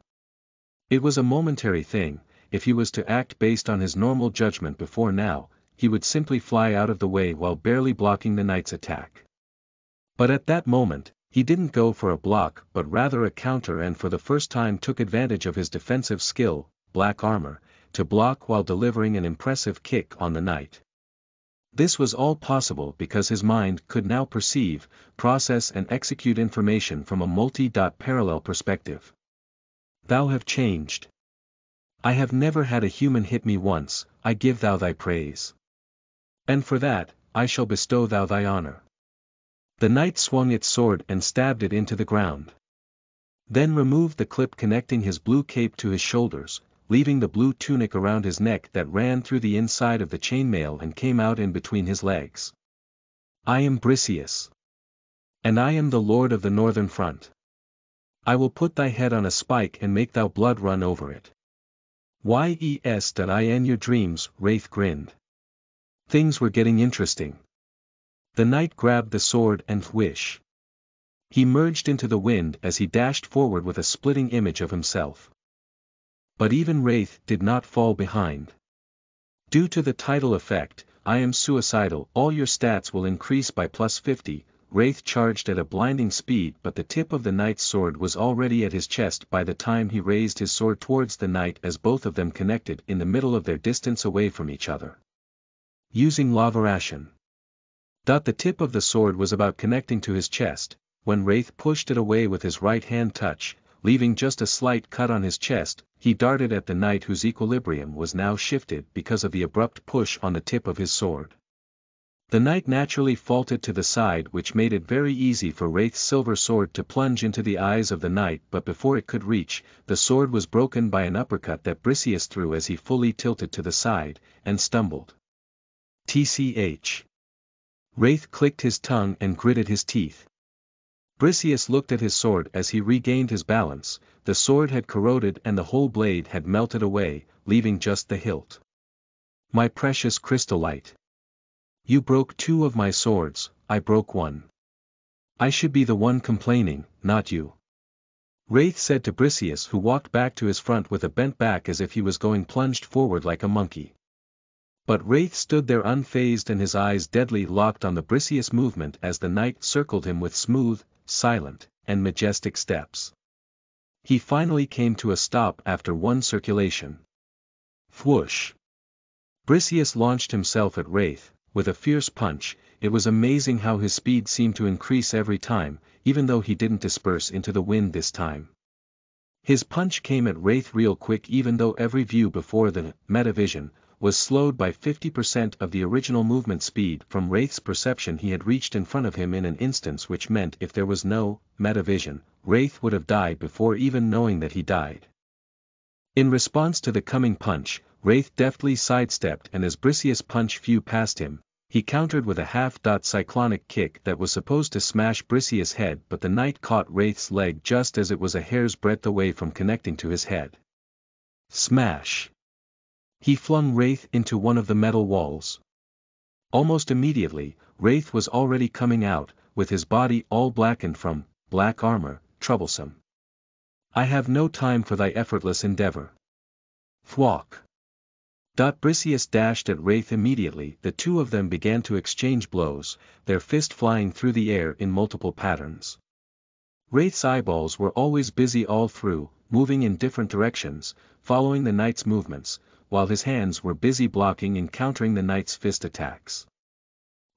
It was a momentary thing. If he was to act based on his normal judgment before now, he would simply fly out of the way while barely blocking the knight's attack. But at that moment, he didn't go for a block but rather a counter and for the first time took advantage of his defensive skill, black armor, to block while delivering an impressive kick on the knight. This was all possible because his mind could now perceive, process and execute information from a multi-parallel perspective. Thou have changed. I have never had a human hit me once, I give thou thy praise. And for that, I shall bestow thou thy honor. The knight swung its sword and stabbed it into the ground. Then removed the clip connecting his blue cape to his shoulders, leaving the blue tunic around his neck that ran through the inside of the chainmail and came out in between his legs. I am Briseus. And I am the lord of the northern front. I will put thy head on a spike and make thou blood run over it. In your dreams, Wraith grinned. Things were getting interesting. The knight grabbed the sword and whoosh. He merged into the wind as he dashed forward with a splitting image of himself. But even Wraith did not fall behind. Due to the tidal effect, I am suicidal, all your stats will increase by +50, Wraith charged at a blinding speed but the tip of the knight's sword was already at his chest by the time he raised his sword towards the knight as both of them connected in the middle of their distance away from each other. Using lava ration. The tip of the sword was about connecting to his chest, when Wraith pushed it away with his right hand touch, leaving just a slight cut on his chest. He darted at the knight whose equilibrium was now shifted because of the abrupt push on the tip of his sword. The knight naturally faulted to the side, which made it very easy for Wraith's silver sword to plunge into the eyes of the knight, but before it could reach, the sword was broken by an uppercut that Briseus threw as he fully tilted to the side, and stumbled. Tch. Wraith clicked his tongue and gritted his teeth. Briseus looked at his sword as he regained his balance. The sword had corroded and the whole blade had melted away, leaving just the hilt. My precious crystallite. You broke 2 of my swords, I broke 1. I should be the one complaining, not you. Wraith said to Briseus, who walked back to his front with a bent back as if he was going plunged forward like a monkey. But Wraith stood there unfazed and his eyes deadly locked on the Briseus movement as the knight circled him with smooth, silent, and majestic steps. He finally came to a stop after 1 circulation. Whoosh! Briseus launched himself at Wraith, with a fierce punch. It was amazing how his speed seemed to increase every time, even though he didn't disperse into the wind this time. His punch came at Wraith real quick, even though every view before the metavision was slowed by 50% of the original movement speed. From Wraith's perception, he had reached in front of him in an instance, which meant if there was no metavision, Wraith would have died before even knowing that he died. In response to the coming punch, Wraith deftly sidestepped, and as Briseus' punch flew past him, he countered with a half-cyclonic kick that was supposed to smash Briseus' head, but the knight caught Wraith's leg just as it was a hair's breadth away from connecting to his head. Smash! He flung Wraith into one of the metal walls. Almost immediately, Wraith was already coming out, with his body all blackened from black armor. Troublesome. I have no time for thy effortless endeavor. Thwack! Briseus dashed at Wraith immediately. The 2 of them began to exchange blows, their fist flying through the air in multiple patterns. Wraith's eyeballs were always busy all through, moving in different directions, following the knight's movements, while his hands were busy blocking and countering the knight's fist attacks.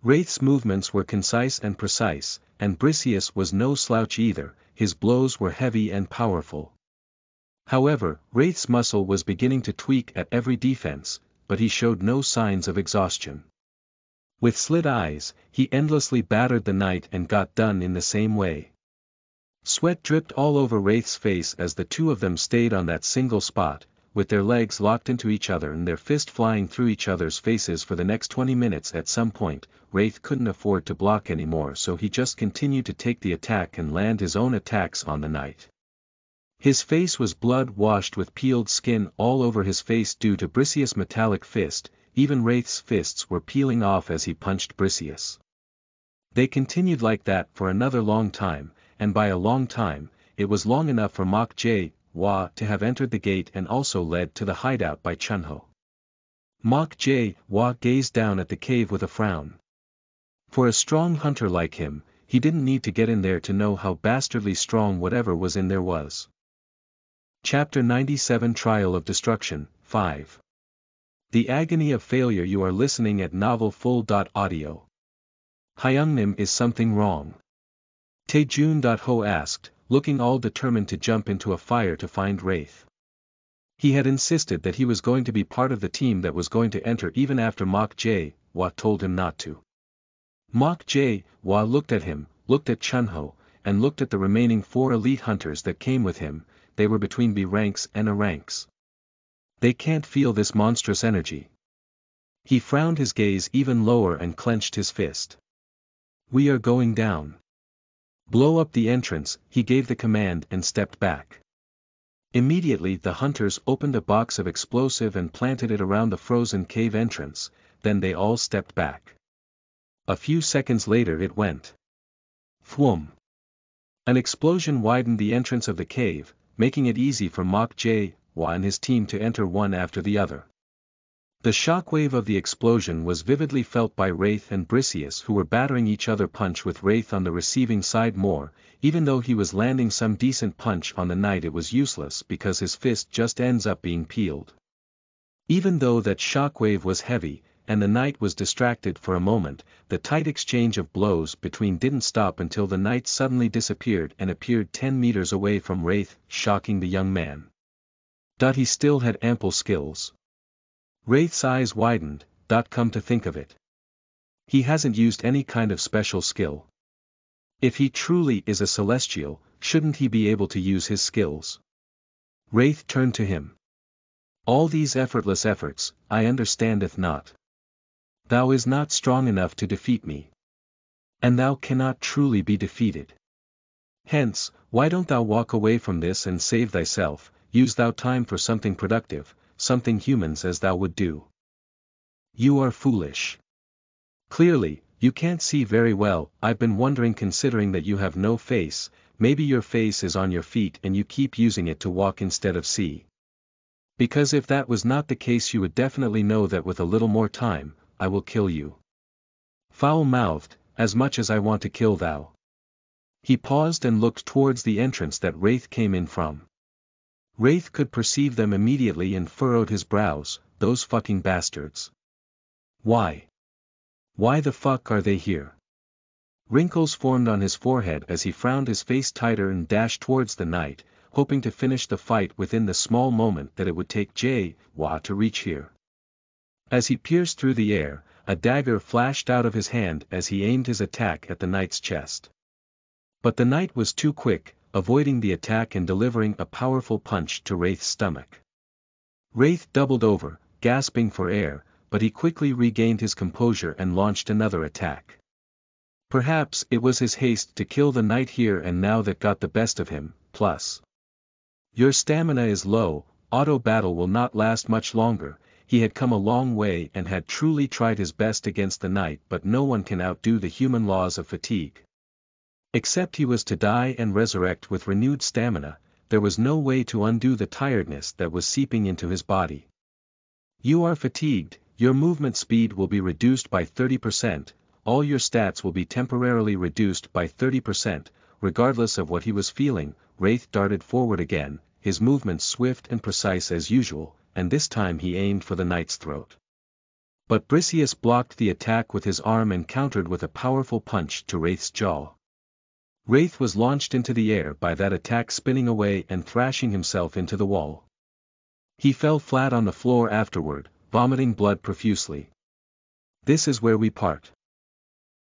Wraith's movements were concise and precise, and Briseus was no slouch either. His blows were heavy and powerful. However, Wraith's muscle was beginning to tweak at every defense, but he showed no signs of exhaustion. With slit eyes, he endlessly battered the knight and got done in the same way. Sweat dripped all over Wraith's face as the 2 of them stayed on that single spot, with their legs locked into each other and their fist flying through each other's faces for the next 20 minutes. At some point, Wraith couldn't afford to block anymore, so he just continued to take the attack and land his own attacks on the knight. His face was blood-washed with peeled skin all over his face due to Briseus' metallic fist. Even Wraith's fists were peeling off as he punched Briseus. They continued like that for another long time, and by a long time, it was long enough for Mok Jae-hwa to have entered the gate and also led to the hideout by Chunho. Mok Jae-hwa gazed down at the cave with a frown. For a strong hunter like him, he didn't need to get in there to know how bastardly strong whatever was in there was. Chapter 97 Trial of Destruction, 5. The Agony of Failure. You are listening at novelfull.audio. Hyungnim, is something wrong? Taejun.ho asked, looking all determined to jump into a fire to find Wraith. He had insisted that he was going to be part of the team that was going to enter even after Mok Jae-hwa told him not to. Mok Jae-hwa looked at him, looked at Chunho, and looked at the remaining 4 elite hunters that came with him. They were between B ranks and A ranks. They can't feel this monstrous energy. He frowned his gaze even lower and clenched his fist. We are going down. Blow up the entrance, he gave the command and stepped back. Immediately the hunters opened a box of explosive and planted it around the frozen cave entrance, then they all stepped back. A few seconds later it went. Thwum. An explosion widened the entrance of the cave, making it easy for Mok Jae-hwa and his team to enter one after the other. The shockwave of the explosion was vividly felt by Wraith and Briseus, who were battering each other, punch with Wraith on the receiving side more. Even though he was landing some decent punch on the knight, it was useless because his fist just ends up being peeled. Even though that shockwave was heavy, and the knight was distracted for a moment. The tight exchange of blows between didn't stop until the knight suddenly disappeared and appeared 10 meters away from Wraith, shocking the young man. He still had ample skills. Wraith's eyes widened. Come to think of it, he hasn't used any kind of special skill. If he truly is a celestial, shouldn't he be able to use his skills? Wraith turned to him. All these effortless efforts, I understandeth not. Thou is not strong enough to defeat me. And thou cannot truly be defeated. Hence, why don't thou walk away from this and save thyself, use thou time for something productive, something humans as thou would do. You are foolish. Clearly, you can't see very well. I've been wondering, considering that you have no face, maybe your face is on your feet and you keep using it to walk instead of see. Because if that was not the case you would definitely know that with a little more time, I will kill you. Foul-mouthed, as much as I want to kill thou. He paused and looked towards the entrance that Wraith came in from. Wraith could perceive them immediately and furrowed his brows. Those fucking bastards. Why? Why the fuck are they here? Wrinkles formed on his forehead as he frowned his face tighter and dashed towards the knight, hoping to finish the fight within the small moment that it would take J.W. to reach here. As he pierced through the air, a dagger flashed out of his hand as he aimed his attack at the knight's chest. But the knight was too quick, avoiding the attack and delivering a powerful punch to Wraith's stomach. Wraith doubled over, gasping for air, but he quickly regained his composure and launched another attack. Perhaps it was his haste to kill the knight here and now that got the best of him, plus. Your stamina is low, auto battle will not last much longer. He had come a long way and had truly tried his best against the knight, but no one can outdo the human laws of fatigue. Except he was to die and resurrect with renewed stamina, there was no way to undo the tiredness that was seeping into his body. You are fatigued, your movement speed will be reduced by 30%, all your stats will be temporarily reduced by 30%, regardless of what he was feeling. Wraith darted forward again, his movements swift and precise as usual, and this time he aimed for the knight's throat. But Briseus blocked the attack with his arm and countered with a powerful punch to Wraith's jaw. Wraith was launched into the air by that attack, spinning away and thrashing himself into the wall. He fell flat on the floor afterward, vomiting blood profusely. This is where we part.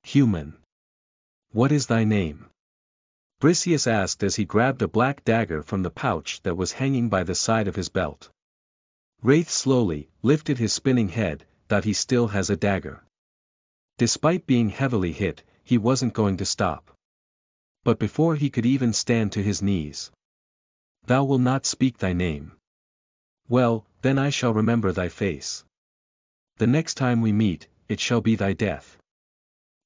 Human. What is thy name? Briseus asked as he grabbed a black dagger from the pouch that was hanging by the side of his belt. Wraith slowly lifted his spinning head. He still has a dagger. Despite being heavily hit, he wasn't going to stop. But before he could even stand to his knees. Thou wilt not speak thy name. Well, then I shall remember thy face. The next time we meet, it shall be thy death.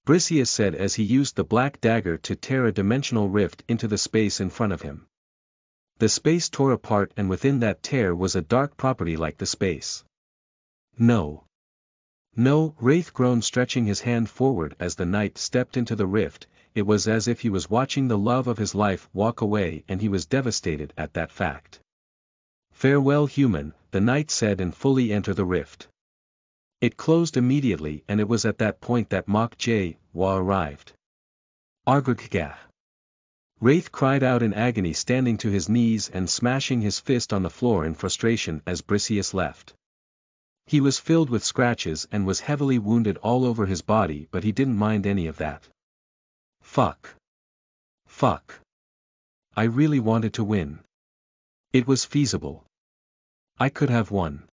Briseus said as he used the black dagger to tear a dimensional rift into the space in front of him. The space tore apart and within that tear was a dark property like the space. No. No, Wraith groaned, stretching his hand forward as the knight stepped into the rift. It was as if he was watching the love of his life walk away, and he was devastated at that fact. Farewell, human, the knight said, and fully enter the rift. It closed immediately, and it was at that point that Mach J.W. arrived. Argagah. Wraith cried out in agony, standing to his knees and smashing his fist on the floor in frustration as Briseus left. He was filled with scratches and was heavily wounded all over his body, but he didn't mind any of that. Fuck. Fuck. I really wanted to win. It was feasible. I could have won.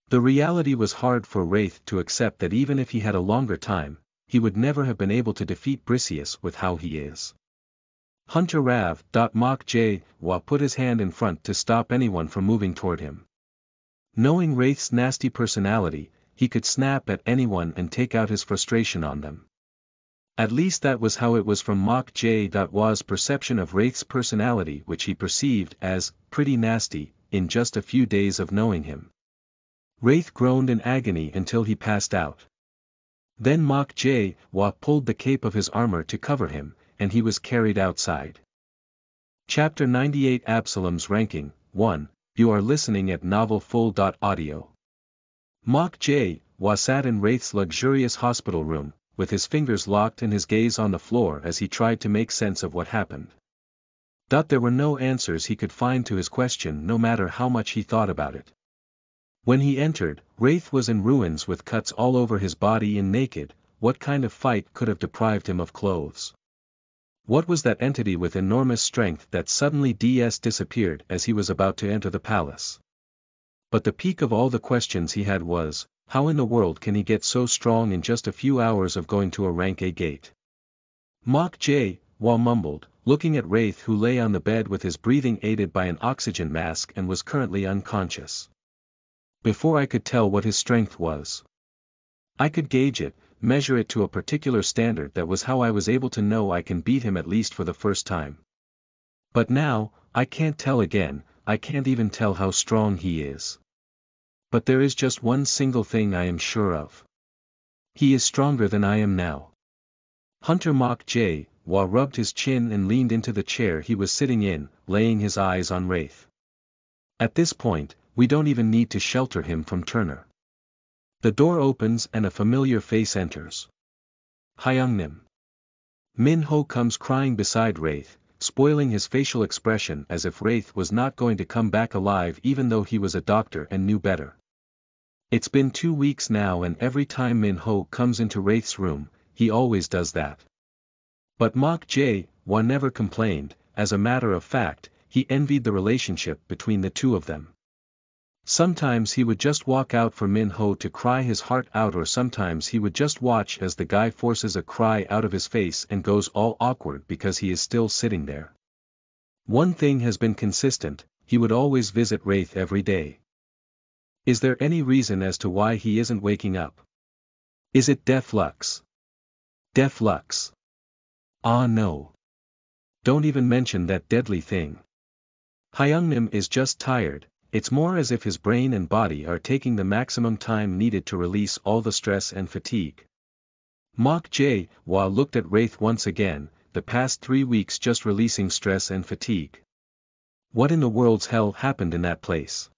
The reality was hard for Wraith to accept, that even if he had a longer time, he would never have been able to defeat Briseus with how he is. Hunter Rav. Mach J.W. put his hand in front to stop anyone from moving toward him. Knowing Wraith's nasty personality, he could snap at anyone and take out his frustration on them. At least that was how it was from Mach J.W.'s perception of Wraith's personality, which he perceived as pretty nasty in just a few days of knowing him. Wraith groaned in agony until he passed out. Then Mach J.W. pulled the cape of his armor to cover him, and he was carried outside. Chapter 98 Absalom's Ranking 1. You are listening at novelfull.audio. Mach Wa sat in Wraith's luxurious hospital room, with his fingers locked and his gaze on the floor as he tried to make sense of what happened. There were no answers he could find to his question no matter how much he thought about it. When he entered, Wraith was in ruins with cuts all over his body and naked. What kind of fight could have deprived him of clothes? What was that entity with enormous strength that suddenly disappeared as he was about to enter the palace? But the peak of all the questions he had was, how in the world can he get so strong in just a few hours of going to a rank A gate? Mach Wa mumbled, looking at Wraith who lay on the bed with his breathing aided by an oxygen mask and was currently unconscious. Before I could tell what his strength was. I could gauge it, measure it to a particular standard. That was how I was able to know I can beat him at least for the first time. But now, I can't tell again, I can't even tell how strong he is. But there is just one single thing I am sure of. He is stronger than I am now. Hunter Mach Wa rubbed his chin and leaned into the chair he was sitting in, laying his eyes on Wraith. At this point, we don't even need to shelter him from Turner. The door opens and a familiar face enters. Hyungnim. Min Ho comes crying beside Wraith, spoiling his facial expression as if Wraith was not going to come back alive even though he was a doctor and knew better. It's been 2 weeks now and every time Min Ho comes into Wraith's room, he always does that. But Mach Wa never complained. As a matter of fact, he envied the relationship between the two of them. Sometimes he would just walk out for Min Ho to cry his heart out, or sometimes he would just watch as the guy forces a cry out of his face and goes all awkward because he is still sitting there. One thing has been consistent, he would always visit Wraith every day. Is there any reason as to why he isn't waking up? Is it death lux? Death lux? Ah no. Don't even mention that deadly thing. Hyungnim is just tired. It's more as if his brain and body are taking the maximum time needed to release all the stress and fatigue. Mach Wa looked at Wraith once again, the past 3 weeks just releasing stress and fatigue. What in the world's hell happened in that place?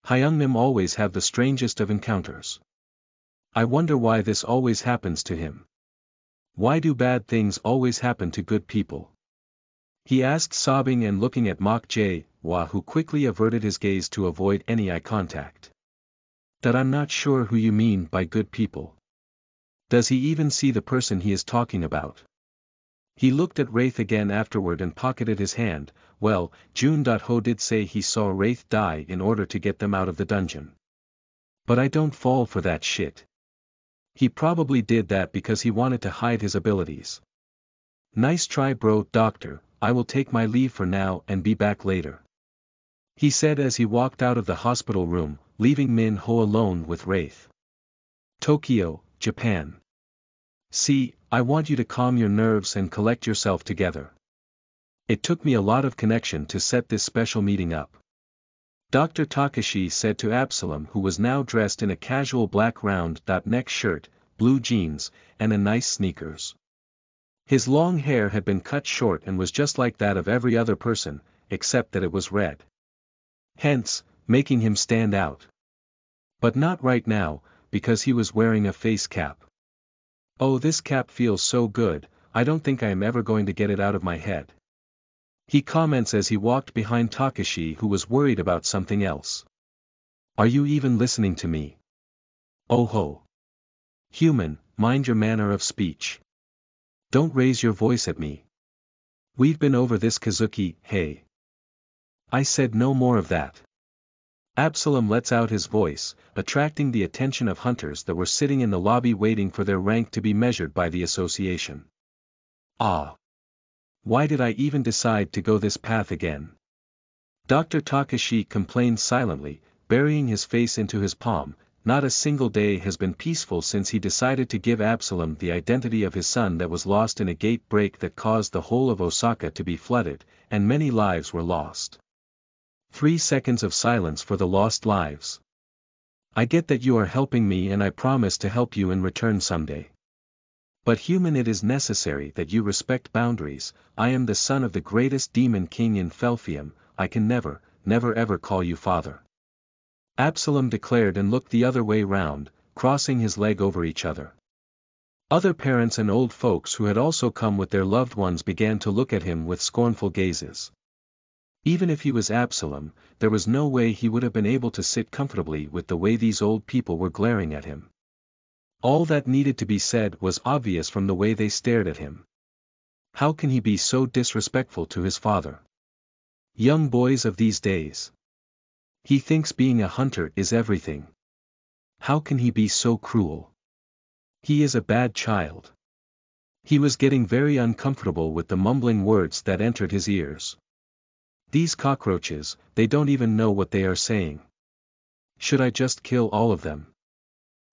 Hyungnim always have the strangest of encounters. I wonder why this always happens to him. Why do bad things always happen to good people? He asked, sobbing and looking at Mach Wa, who quickly averted his gaze to avoid any eye contact. I'm not sure who you mean by good people. Does he even see the person he is talking about? He looked at Wraith again afterward and pocketed his hand. Well, Jun.Ho did say he saw Wraith die in order to get them out of the dungeon. But I don't fall for that shit. He probably did that because he wanted to hide his abilities. Nice try, bro. Doctor, I will take my leave for now and be back later. He said as he walked out of the hospital room, leaving Min Ho alone with Wraith. Tokyo, Japan. See, I want you to calm your nerves and collect yourself together. It took me a lot of connection to set this special meeting up. Dr. Takashi said to Absalom, who was now dressed in a casual black round-neck shirt, blue jeans, and a nice sneakers. His long hair had been cut short and was just like that of every other person, except that it was red. Hence, making him stand out. But not right now, because he was wearing a face cap. Oh, this cap feels so good, I don't think I am ever going to get it out of my head. He comments as he walked behind Takashi, who was worried about something else. Are you even listening to me? Oh ho. Human, mind your manner of speech. Don't raise your voice at me. We've been over this, Kazuki. Hey. I said no more of that. Absalom lets out his voice, attracting the attention of hunters that were sitting in the lobby waiting for their rank to be measured by the association. Ah. Why did I even decide to go this path again? Dr. Takashi complained silently, burying his face into his palm. Not a single day has been peaceful since he decided to give Absalom the identity of his son that was lost in a gate break that caused the whole of Osaka to be flooded, and many lives were lost. 3 seconds of silence for the lost lives. I get that you are helping me and I promise to help you in return someday. But human, it is necessary that you respect boundaries. I am the son of the greatest demon king in Felfium, I can never ever call you father. Absalom declared and looked the other way round, crossing his leg over each other. Other parents and old folks who had also come with their loved ones began to look at him with scornful gazes. Even if he was Absalom, there was no way he would have been able to sit comfortably with the way these old people were glaring at him. All that needed to be said was obvious from the way they stared at him. How can he be so disrespectful to his father? Young boys of these days. He thinks being a hunter is everything. How can he be so cruel? He is a bad child. He was getting very uncomfortable with the mumbling words that entered his ears. These cockroaches, they don't even know what they are saying. Should I just kill all of them?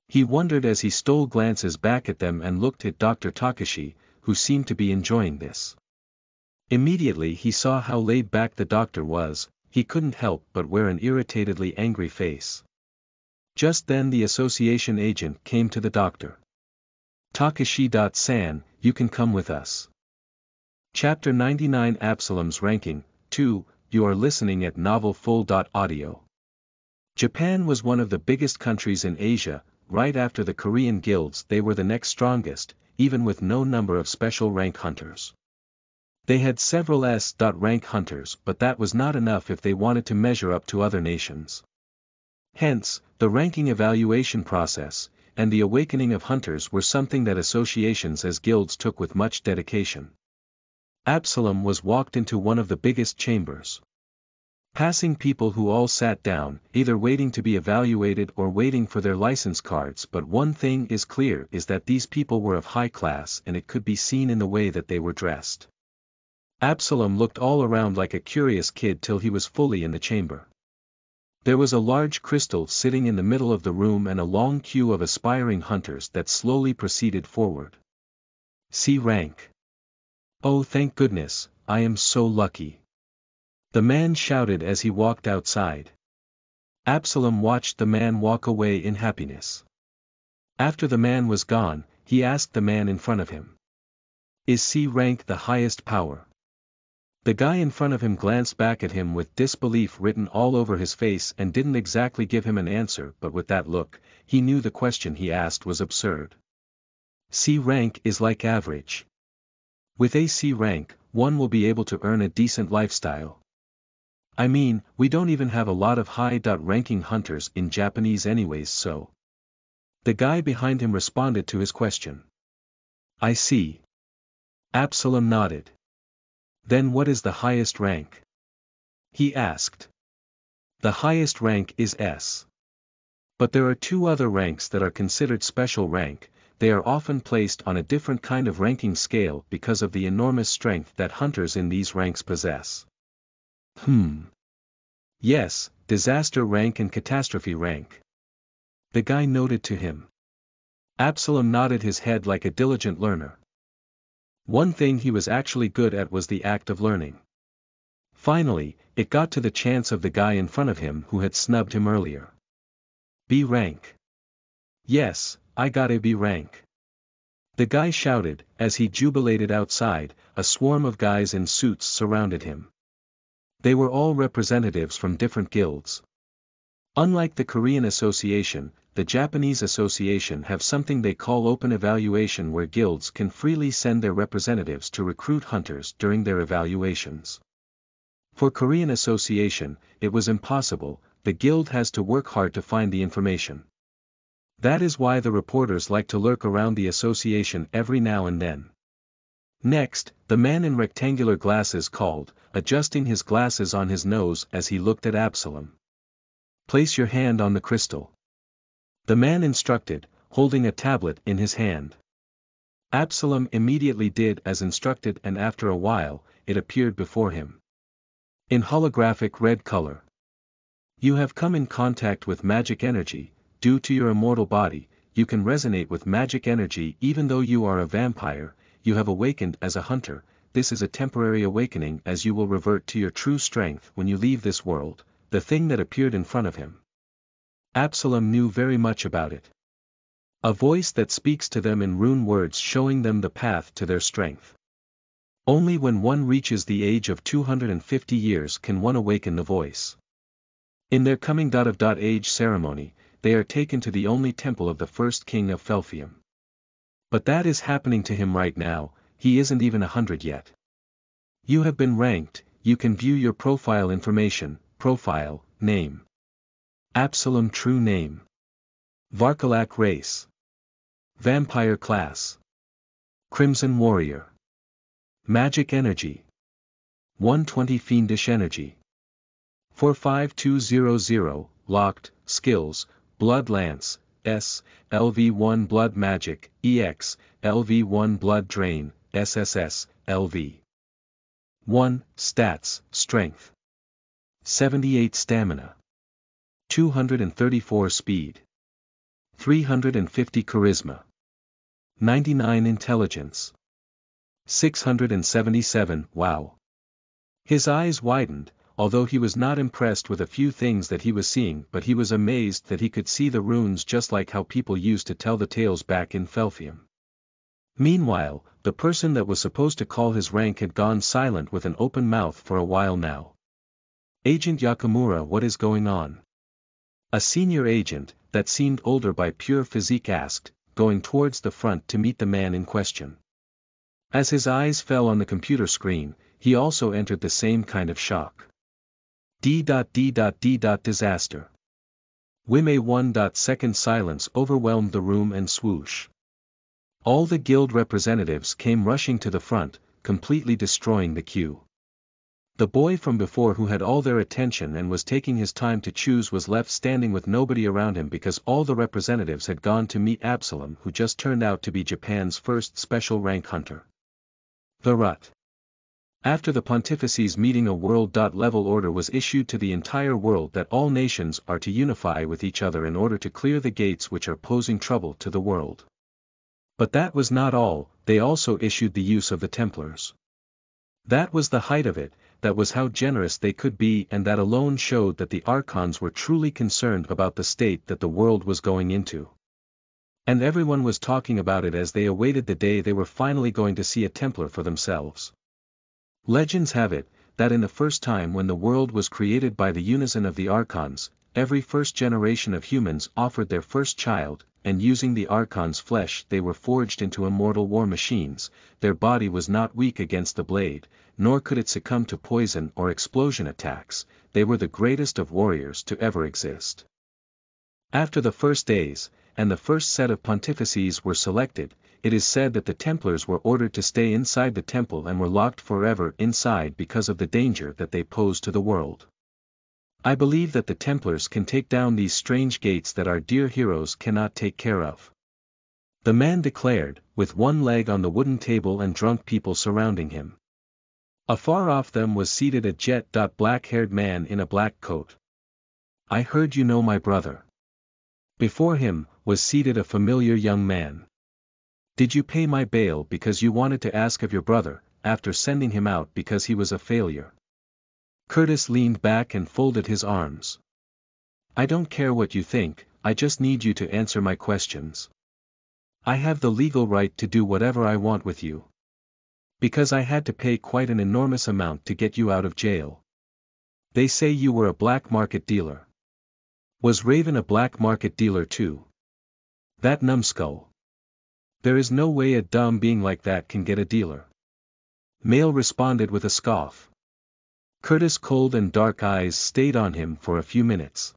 He wondered as he stole glances back at them and looked at Dr. Takashi, who seemed to be enjoying this. Immediately he saw how laid back the doctor was. He couldn't help but wear an irritatedly angry face. Just then the association agent came to the doctor. Takashi-san, you can come with us. Chapter 99 Absalom's Ranking, 2, you are listening at novelfull.audio. Japan was one of the biggest countries in Asia. Right after the Korean guilds they were the next strongest, even with no number of special rank hunters. They had several S.rank hunters, but that was not enough if they wanted to measure up to other nations. Hence, the ranking evaluation process, and the awakening of hunters were something that associations as guilds took with much dedication. Absalom was walked into one of the biggest chambers. Passing people who all sat down, either waiting to be evaluated or waiting for their license cards, but one thing is clear is that these people were of high class and it could be seen in the way that they were dressed. Absalom looked all around like a curious kid till he was fully in the chamber. There was a large crystal sitting in the middle of the room and a long queue of aspiring hunters that slowly proceeded forward. C rank. Oh, thank goodness, I am so lucky. The man shouted as he walked outside. Absalom watched the man walk away in happiness. After the man was gone, he asked the man in front of him. Is C rank the highest power? The guy in front of him glanced back at him with disbelief written all over his face and didn't exactly give him an answer, but with that look, he knew the question he asked was absurd. C rank is like average. With a C rank, one will be able to earn a decent lifestyle. I mean, we don't even have a lot of high-ranking hunters in Japanese anyways, so. The guy behind him responded to his question. I see. Absalom nodded. Then what is the highest rank? He asked. The highest rank is S. But there are two other ranks that are considered special rank. They are often placed on a different kind of ranking scale because of the enormous strength that hunters in these ranks possess. Yes, disaster rank and catastrophe rank. The guy nodded to him. Absalom nodded his head like a diligent learner. One thing he was actually good at was the act of learning. Finally, it got to the chance of the guy in front of him who had snubbed him earlier. B rank. Yes, I got a B rank. The guy shouted, as he jubilated outside. A swarm of guys in suits surrounded him. They were all representatives from different guilds. Unlike the Korean Association, the Japanese Association have something they call open evaluation, where guilds can freely send their representatives to recruit hunters during their evaluations. For Korean Association, it was impossible. The guild has to work hard to find the information. That is why the reporters like to lurk around the association every now and then. Next, the man in rectangular glasses called, adjusting his glasses on his nose as he looked at Absalom. Place your hand on the crystal. The man instructed, holding a tablet in his hand. Absalom immediately did as instructed, and after a while, it appeared before him. In holographic red color. You have come in contact with magic energy. Due to your immortal body, you can resonate with magic energy even though you are a vampire. You have awakened as a hunter. This is a temporary awakening, as you will revert to your true strength when you leave this world. The thing that appeared in front of him. Absalom knew very much about it. A voice that speaks to them in rune words, showing them the path to their strength. Only when one reaches the age of 250 years can one awaken the voice. In their coming-of-age ceremony, they are taken to the only temple of the first king of Felfium. But that is happening to him right now, he isn't even 100 yet. You have been ranked, you can view your profile information, profile, name. Absalom true name. Varkalak race. Vampire class. Crimson warrior. Magic energy. 120 fiendish energy. 45200, locked, skills, blood lance, S, LV1 blood magic, EX, LV1 blood drain, SSS, LV. 1, stats, strength. 78 stamina. 234 speed. 350 charisma. 99 intelligence. 677, wow. His eyes widened, although he was not impressed with a few things that he was seeing, but he was amazed that he could see the runes just like how people used to tell the tales back in Felfium. Meanwhile, the person that was supposed to call his rank had gone silent with an open mouth for a while now. Agent Yakamura, what is going on? A senior agent, that seemed older by pure physique asked, going towards the front to meet the man in question. As his eyes fell on the computer screen, he also entered the same kind of shock. Disaster. Wime 1. Second silence overwhelmed the room and swoosh. All the guild representatives came rushing to the front, completely destroying the queue. The boy from before who had all their attention and was taking his time to choose was left standing with nobody around him because all the representatives had gone to meet Absalom, who just turned out to be Japan's first special rank hunter. The Rut. After the Pontifices meeting, a world-level order was issued to the entire world that all nations are to unify with each other in order to clear the gates which are posing trouble to the world. But that was not all, they also issued the use of the Templars. That was the height of it, that was how generous they could be, and that alone showed that the Archons were truly concerned about the state that the world was going into. And everyone was talking about it as they awaited the day they were finally going to see a Templar for themselves. Legends have it, that in the first time when the world was created by the unison of the Archons, every first generation of humans offered their first child, and using the Archons' flesh they were forged into immortal war machines. Their body was not weak against the blade, nor could it succumb to poison or explosion attacks. They were the greatest of warriors to ever exist. After the first days, and the first set of Pontifices were selected, it is said that the Templars were ordered to stay inside the temple and were locked forever inside because of the danger that they pose to the world. I believe that the Templars can take down these strange gates that our dear heroes cannot take care of. The man declared, with one leg on the wooden table and drunk people surrounding him. Afar off them was seated a jet-black-haired man in a black coat. I heard you know my brother. Before him was seated a familiar young man. Did you pay my bail because you wanted to ask of your brother, after sending him out because he was a failure? Curtis leaned back and folded his arms. I don't care what you think, I just need you to answer my questions. I have the legal right to do whatever I want with you. Because I had to pay quite an enormous amount to get you out of jail. They say you were a black market dealer. Was Raven a black market dealer too? That numbskull. There is no way a dumb being like that can get a dealer. Male responded with a scoff. Curtis' cold and dark eyes stayed on him for a few minutes.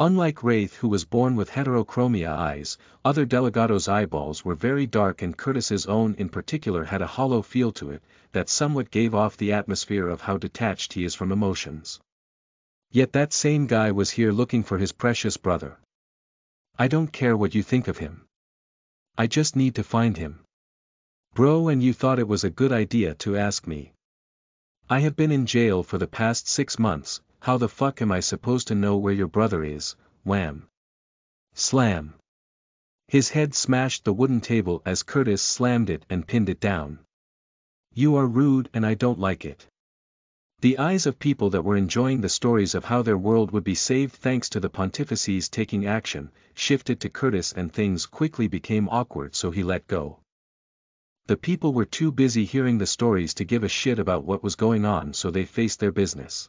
Unlike Wraith, who was born with heterochromia eyes, other Delegado's eyeballs were very dark, and Curtis's own in particular had a hollow feel to it, that somewhat gave off the atmosphere of how detached he is from emotions. Yet that same guy was here looking for his precious brother. I don't care what you think of him. I just need to find him. Bro, and you thought it was a good idea to ask me. I have been in jail for the past 6 months, how the fuck am I supposed to know where your brother is? Wham. Slam. His head smashed the wooden table as Curtis slammed it and pinned it down. You are rude and I don't like it. The eyes of people that were enjoying the stories of how their world would be saved thanks to the Pontifices taking action, shifted to Curtis, and things quickly became awkward, so he let go. The people were too busy hearing the stories to give a shit about what was going on, so they faced their business.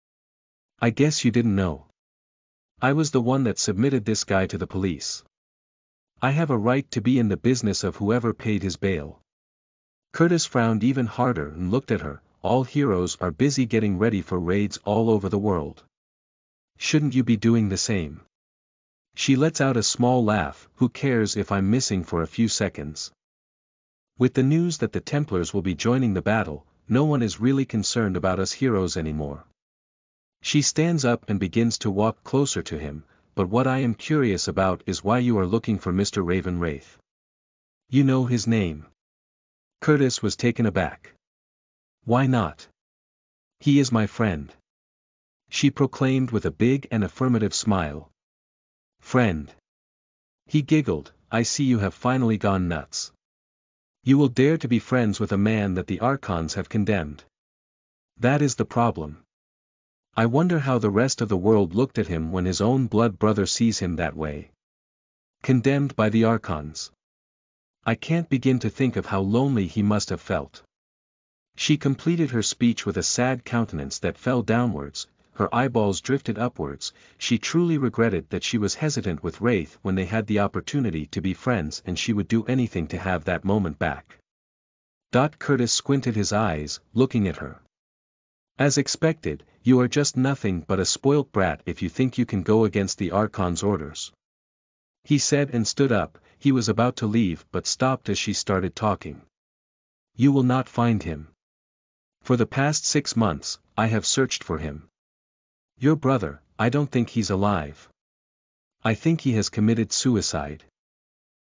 I guess you didn't know. I was the one that submitted this guy to the police. I have a right to be in the business of whoever paid his bail. Curtis frowned even harder and looked at her. All heroes are busy getting ready for raids all over the world. Shouldn't you be doing the same? She lets out a small laugh. Who cares if I'm missing for a few seconds? With the news that the Templars will be joining the battle, no one is really concerned about us heroes anymore. She stands up and begins to walk closer to him, but what I am curious about is why you are looking for Mr. Raven Wraith. You know his name. Curtis was taken aback. Why not? He is my friend. She proclaimed with a big and affirmative smile. Friend. He giggled. I see you have finally gone nuts. You will dare to be friends with a man that the Archons have condemned. That is the problem. I wonder how the rest of the world looked at him when his own blood brother sees him that way. Condemned by the Archons. I can't begin to think of how lonely he must have felt. She completed her speech with a sad countenance that fell downwards, her eyeballs drifted upwards. She truly regretted that she was hesitant with Wraith when they had the opportunity to be friends, and she would do anything to have that moment back. Curtis squinted his eyes, looking at her. As expected, you are just nothing but a spoilt brat if you think you can go against the Archon's orders. He said and stood up. He was about to leave but stopped as she started talking. You will not find him. For the past 6 months, I have searched for him. Your brother, I don't think he's alive. I think he has committed suicide.